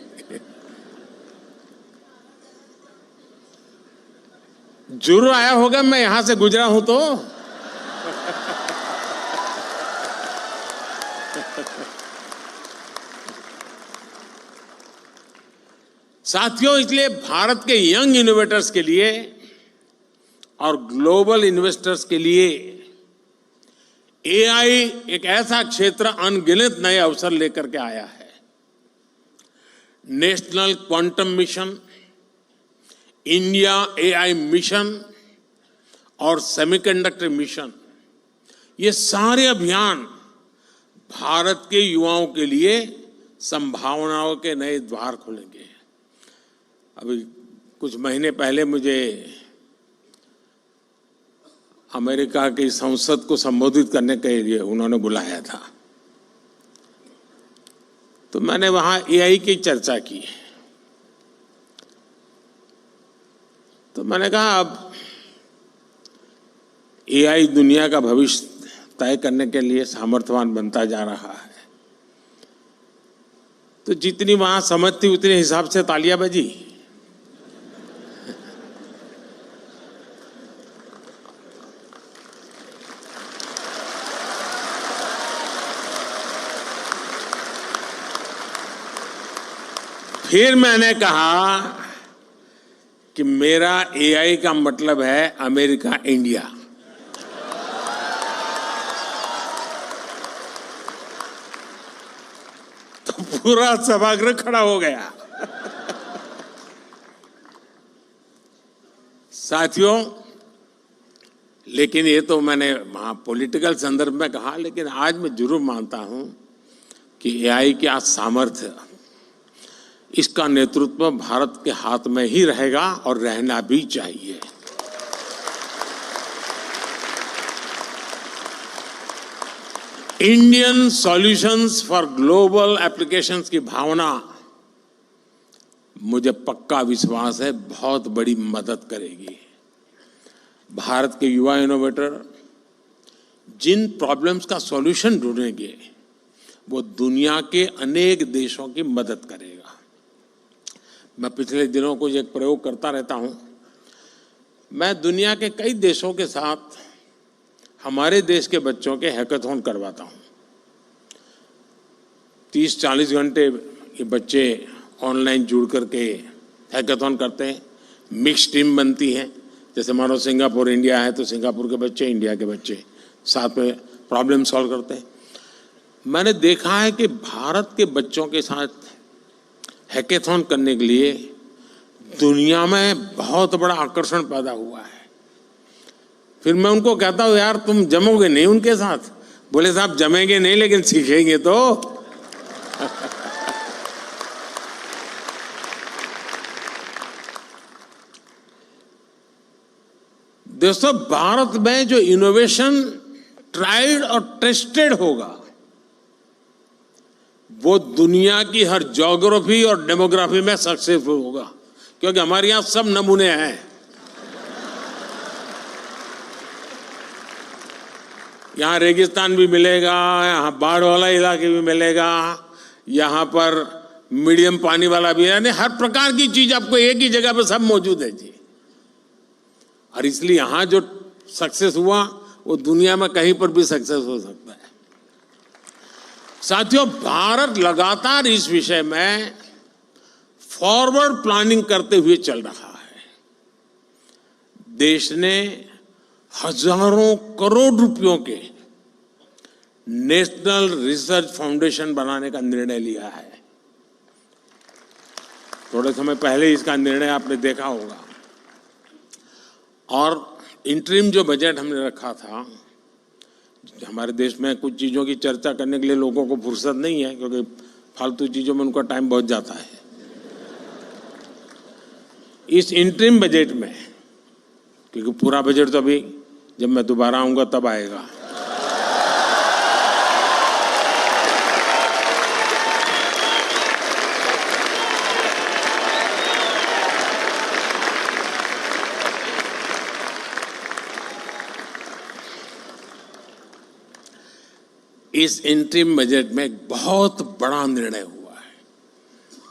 जरूर आया होगा, मैं यहां से गुजरा हूं तो। साथियों, इसलिए भारत के यंग इनोवेटर्स के लिए और ग्लोबल इन्वेस्टर्स के लिए एआई एक ऐसा क्षेत्र अनगिनत नए अवसर लेकर के आया है। National quantum mission, India AI mission और सेमीकंडक्टर मिशन, ये सारे अभियान भारत के युवाओं के लिए संभावनाओं के नए द्वार खोलेंगे। अभी कुछ महीने पहले मुझे अमेरिका की संसद को संबोधित करने के लिए उन्होंने बुलाया था, तो मैंने वहां एआई की चर्चा की। तो मैंने कहा अब एआई दुनिया का भविष्य तय करने के लिए सामर्थ्यवान बनता जा रहा है, तो जितनी वहां समझ थी उतने हिसाब से तालियां बजी। फिर मैंने कहा कि मेरा एआई का मतलब है अमेरिका इंडिया। तो पूरा सभागृह खड़ा हो गया। साथियों, लेकिन ये तो मैंने वहां पॉलिटिकल संदर्भ में कहा, लेकिन आज मैं जरूर मानता हूं कि एआई का सामर्थ्य, इसका नेतृत्व भारत के हाथ में ही रहेगा और रहना भी चाहिए। Indian solutions for global applications की भावना, मुझे पक्का विश्वास है, बहुत बड़ी मदद करेगी। भारत के युवा इनोवेटर जिन प्रॉब्लम्स का सॉल्यूशन ढूंढेंगे वो दुनिया के अनेक देशों की मदद करेगा। मैं पिछले दिनों को एक प्रयोग करता रहता हूं। मैं दुनिया के कई देशों के साथ हमारे देश के बच्चों के हैकाथॉन करवाता हूं। 30-40 घंटे ये बच्चे ऑनलाइन जुड़ करके हैकाथॉन करते हैं। मिक्स टीम बनती है, जैसे मानो सिंगापुर इंडिया है तो सिंगापुर के बच्चे, इंडिया के बच्चे साथ में प्रॉब्लम सॉल्व करते हैं। मैंने देखा है कि भारत के बच्चों के साथ हैकाथॉन करने के लिए दुनिया में बहुत बड़ा आकर्षण पैदा हुआ है। फिर मैं उनको कहता हूं, यार तुम जमोगे नहीं उनके साथ? बोले साहब जमेंगे नहीं लेकिन सीखेंगे तो। दोस्तों, भारत में जो इनोवेशन ट्राइड और टेस्टेड होगा वो दुनिया की हर ज्योग्राफी और डेमोग्राफी में सक्सेसफुल होगा, क्योंकि हमारे यहां सब नमूने हैं। यहाँ रेगिस्तान भी मिलेगा, यहाँ बाढ़ वाला इलाके भी मिलेगा, यहाँ पर मीडियम पानी वाला भी है, यानी हर प्रकार की चीज आपको एक ही जगह पे सब मौजूद है जी। और इसलिए यहाँ जो सक्सेस हुआ वो दुनिया में कहीं पर भी सक्सेस हो सकता है। साथियों, भारत लगातार इस विषय में फॉरवर्ड प्लानिंग करते हुए चल रहा है। देश ने हजारों करोड़ रुपयों के नेशनल रिसर्च फाउंडेशन बनाने का निर्णय लिया है। थोड़े समय पहले इसका निर्णय आपने देखा होगा। और इंटरिम जो बजट हमने रखा था, हमारे देश में कुछ चीज़ों की चर्चा करने के लिए लोगों को फुर्सत नहीं है, क्योंकि फालतू चीज़ों में उनका टाइम बहुत जाता है। इस इंटरिम बजट में, क्योंकि पूरा बजट तो अभी जब मैं दोबारा आऊंगा तब आएगा, इस इंटरिम बजट में एक बहुत बड़ा निर्णय हुआ है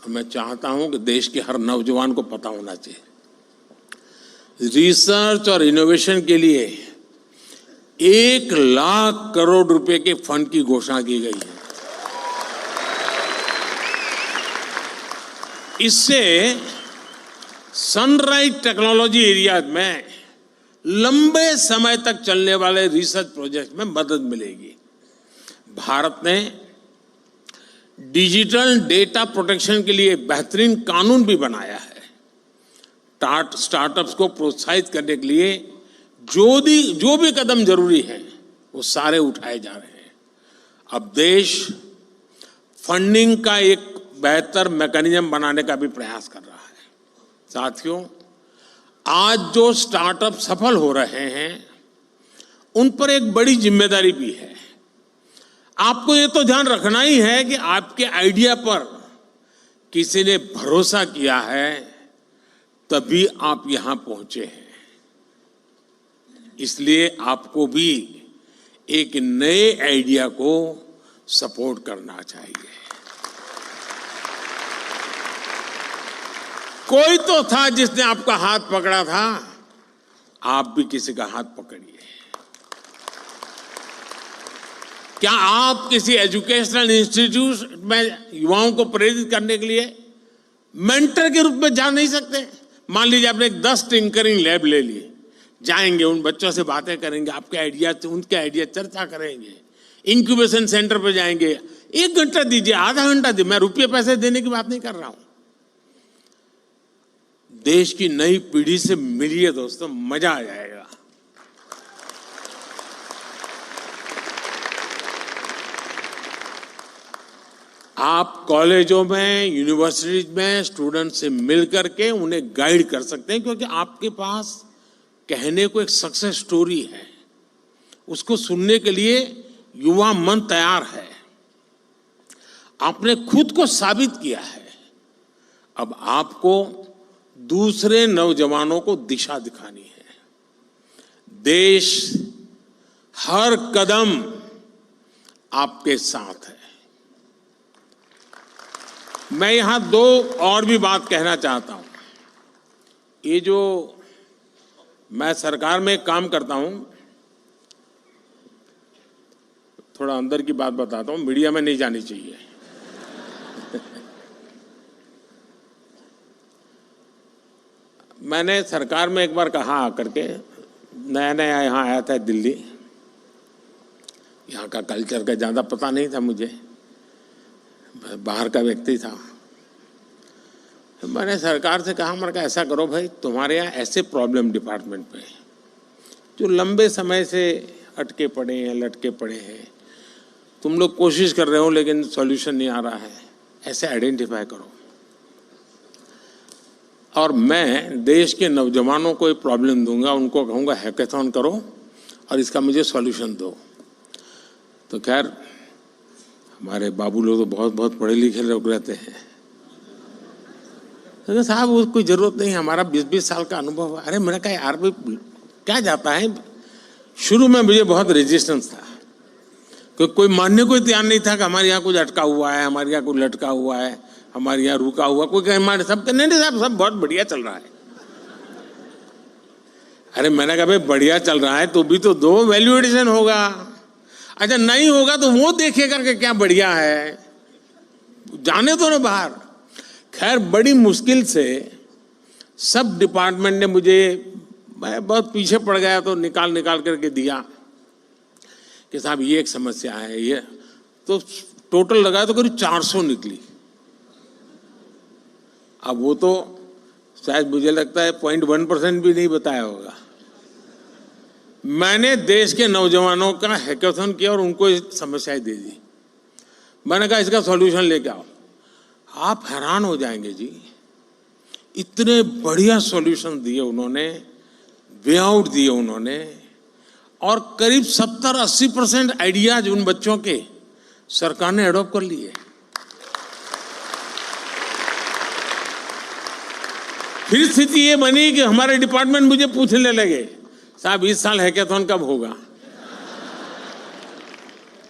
और मैं चाहता हूं कि देश के हर नौजवान को पता होना चाहिए। रिसर्च और इनोवेशन के लिए 1,00,000 करोड़ रुपए के फंड की घोषणा की गई है। इससे सनराइज टेक्नोलॉजी एरिया में लंबे समय तक चलने वाले रिसर्च प्रोजेक्ट में मदद मिलेगी। भारत ने डिजिटल डेटा प्रोटेक्शन के लिए बेहतरीन कानून भी बनाया है। स्टार्टअप्स को प्रोत्साहित करने के लिए जो भी कदम जरूरी है वो सारे उठाए जा रहे हैं। अब देश फंडिंग का एक बेहतर मैकेनिज्म बनाने का भी प्रयास कर रहा है। साथियों, आज जो स्टार्टअप सफल हो रहे हैं उन पर एक बड़ी जिम्मेदारी भी है। आपको ये तो ध्यान रखना ही है कि आपके आइडिया पर किसी ने भरोसा किया है, तभी आप यहां पहुंचे हैं। इसलिए आपको भी एक नए आइडिया को सपोर्ट करना चाहिए। कोई तो था जिसने आपका हाथ पकड़ा था, आप भी किसी का हाथ पकड़िए। क्या आप किसी एजुकेशनल इंस्टीट्यूट में युवाओं को प्रेरित करने के लिए मेंटर के रूप में जा नहीं सकते? मान लीजिए आपने 10 टिंकरिंग लैब ले लिए, जाएंगे उन बच्चों से बातें करेंगे, आपके आइडिया उनके आइडिया चर्चा करेंगे, इंक्यूबेशन सेंटर पर जाएंगे, 1 घंटा दीजिए, आधा घंटा दीजिए, मैं रुपये पैसे देने की बात नहीं कर रहा हूं। देश की नई पीढ़ी से मिलिए दोस्तों, मजा आ जाएगा। आप कॉलेजों में, यूनिवर्सिटीज में स्टूडेंट से मिल करके उन्हें गाइड कर सकते हैं, क्योंकि आपके पास कहने को एक सक्सेस स्टोरी है, उसको सुनने के लिए युवा मन तैयार है। आपने खुद को साबित किया है, अब आपको दूसरे नौजवानों को दिशा दिखानी है। देश हर कदम आपके साथ है। मैं यहां 2 और भी बात कहना चाहता हूं। ये जो मैं सरकार में काम करता हूं, थोड़ा अंदर की बात बताता हूं, मीडिया में नहीं जानी चाहिए। मैंने सरकार में एक बार कहा आकर के, नया नया यहाँ आया था दिल्ली, यहाँ का कल्चर का ज़्यादा पता नहीं था मुझे, बाहर का व्यक्ति था। मैंने सरकार से कहा, मैंने कहा ऐसा करो भाई, तुम्हारे यहाँ ऐसे प्रॉब्लम डिपार्टमेंट पे जो लंबे समय से अटके पड़े हैं, लटके पड़े हैं, तुम लोग कोशिश कर रहे हो लेकिन सॉल्यूशन नहीं आ रहा है, ऐसे आइडेंटिफाई करो और मैं देश के नौजवानों को ये प्रॉब्लम दूंगा, उनको कहूँगा हैकेथॉन करो और इसका मुझे सॉल्यूशन दो। तो खैर हमारे बाबू लोग तो बहुत बहुत पढ़े लिखे लोग रहते हैं, तो साहब उसको कोई ज़रूरत नहीं, हमारा 20-20 साल का अनुभव है। अरे मैंने कहा यार भाई क्या जाता है। शुरू में मुझे बहुत रेजिस्टेंस था, क्योंकि कोई मानने को तैयार नहीं था कि हमारे यहाँ कुछ अटका हुआ है, हमारे यहाँ कुछ लटका हुआ है, हमारे यहाँ रुका हुआ, कोई कहे हमारे सब नहीं साहब सब बहुत बढ़िया चल रहा है। अरे मैंने कहा भाई बढ़िया चल रहा है तो भी तो दो, वैल्यू एडिशन होगा। अच्छा नहीं होगा तो वो देखे करके क्या बढ़िया है, जाने दो ना बाहर। खैर बड़ी मुश्किल से सब डिपार्टमेंट ने मुझे, मैं बहुत पीछे पड़ गया तो निकाल करके दिया कि साहब ये एक समस्या है, ये तो टोटल लगाया तो करीब 400 निकली। अब वो तो शायद मुझे लगता है 0.1% भी नहीं बताया होगा। मैंने देश के नौजवानों का हैकेथॉन किया और उनको समस्याएं दे दी। मैंने कहा इसका सॉल्यूशन लेके आओ। आप हैरान हो जाएंगे जी, इतने बढ़िया सॉल्यूशन दिए उन्होंने, वे आउट दिए उन्होंने, और करीब 70-80% आइडियाज उन बच्चों के सरकार ने एडॉप्ट कर लिए। फिर स्थिति ये बनी कि हमारे डिपार्टमेंट मुझे पूछने लगे, साहब इस साल हैकाथॉन कब होगा?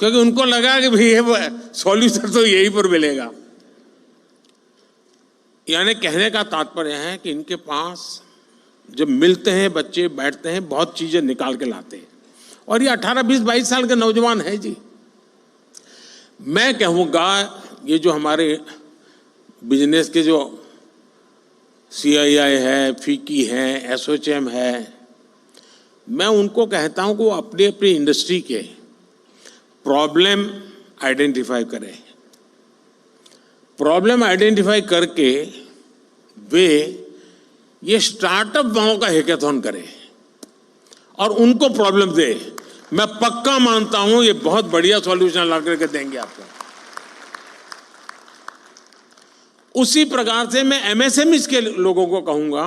क्योंकि उनको लगा कि भाई ये सॉल्यूशन तो यहीं पर मिलेगा। यानी कहने का तात्पर्य है कि इनके पास जब मिलते हैं बच्चे, बैठते हैं, बहुत चीजें निकाल के लाते हैं। और ये 18, 20, 22 साल के नौजवान हैं जी। मैं कहूँगा ये जो हमारे बिजनेस के जो CII है, FICCI है, ASSOCHAM है, मैं उनको कहता हूँ कि वो अपनी अपनी इंडस्ट्री के प्रॉब्लम आइडेंटिफाई करें। प्रॉब्लम आइडेंटिफाई करके वे ये स्टार्टअप वालों का हैकाथॉन करें और उनको प्रॉब्लम दे। मैं पक्का मानता हूं ये बहुत बढ़िया सॉल्यूशन ला करके देंगे आपको। उसी प्रकार से मैं MSMEs के लोगों को कहूंगा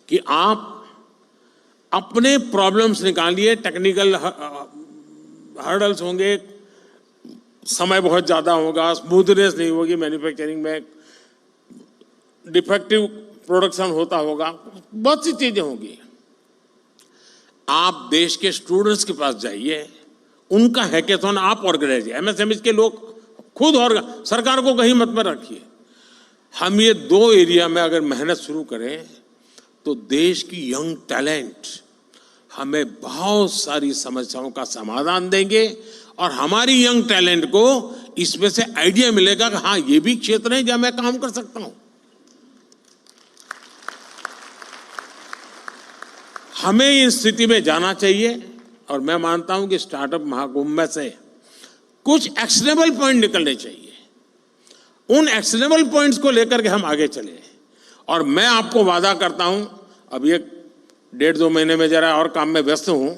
कि आप अपने प्रॉब्लम्स निकालिए। टेक्निकल हर्डल्स होंगे, समय बहुत ज्यादा होगा, स्मूथनेस नहीं होगी मैन्युफैक्चरिंग में, डिफेक्टिव प्रोडक्शन होता होगा, बहुत सी चीजें होंगी। आप देश के स्टूडेंट्स के पास जाइए, उनका हैकाथॉन आप ऑर्गेनाइज, MSMEs के लोग खुद, और सरकार को कहीं मत में रखिए। हम ये 2 एरिया में अगर मेहनत शुरू करें तो देश की यंग टैलेंट हमें बहुत सारी समस्याओं का समाधान देंगे और हमारी यंग टैलेंट को इसमें से आइडिया मिलेगा कि हाँ ये भी क्षेत्र है जहां मैं काम कर सकता हूं। हमें इस स्थिति में जाना चाहिए और मैं मानता हूं कि स्टार्टअप महाकुंभ में से कुछ एक्शनेबल पॉइंट निकलने चाहिए। उन एक्शनेबल पॉइंट्स को लेकर के हम आगे चले। और मैं आपको वादा करता हूं, अब ये 1.5-2 महीने में जरा और काम में व्यस्त हूं,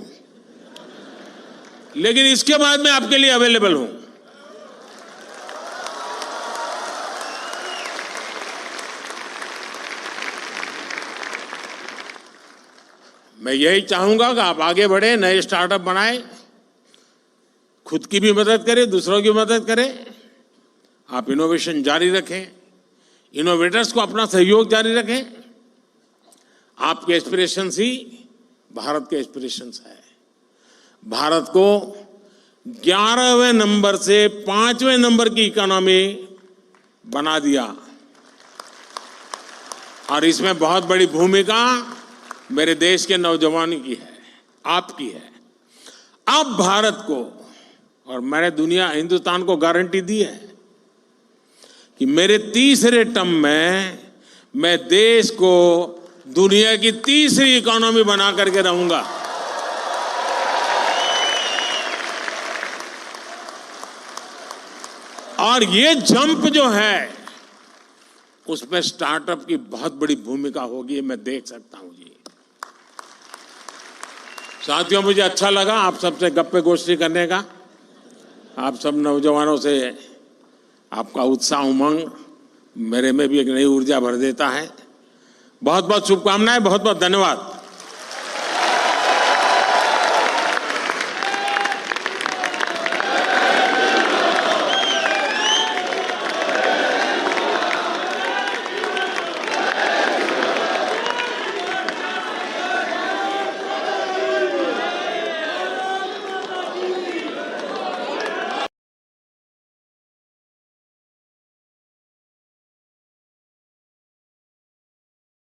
लेकिन इसके बाद मैं आपके लिए अवेलेबल हूं। मैं यही चाहूंगा कि आप आगे बढ़े, नए स्टार्टअप बनाएं, खुद की भी मदद करें, दूसरों की मदद करें। आप इनोवेशन जारी रखें, इनोवेटर्स को अपना सहयोग जारी रखें। आपके एस्पिरेशंस ही भारत के एस्पिरेशंस है। भारत को 11वें नंबर से 5वें नंबर की इकोनॉमी बना दिया और इसमें बहुत बड़ी भूमिका मेरे देश के नौजवानों की है, आपकी है। अब भारत को, और मैंने हिंदुस्तान को गारंटी दी है कि मेरे तीसरे टर्म में मैं देश को दुनिया की तीसरी इकोनॉमी बना करके रहूंगा। और ये जंप जो है उसमें स्टार्टअप की बहुत बड़ी भूमिका होगी, मैं देख सकता हूं जी। साथियों, मुझे अच्छा लगा आप सबसे गप्पे गोष्ठी करने का। आप सब नौजवानों से आपका उत्साह, उमंग मेरे में भी एक नई ऊर्जा भर देता है। बहुत बहुत शुभकामनाएं, बहुत बहुत धन्यवाद।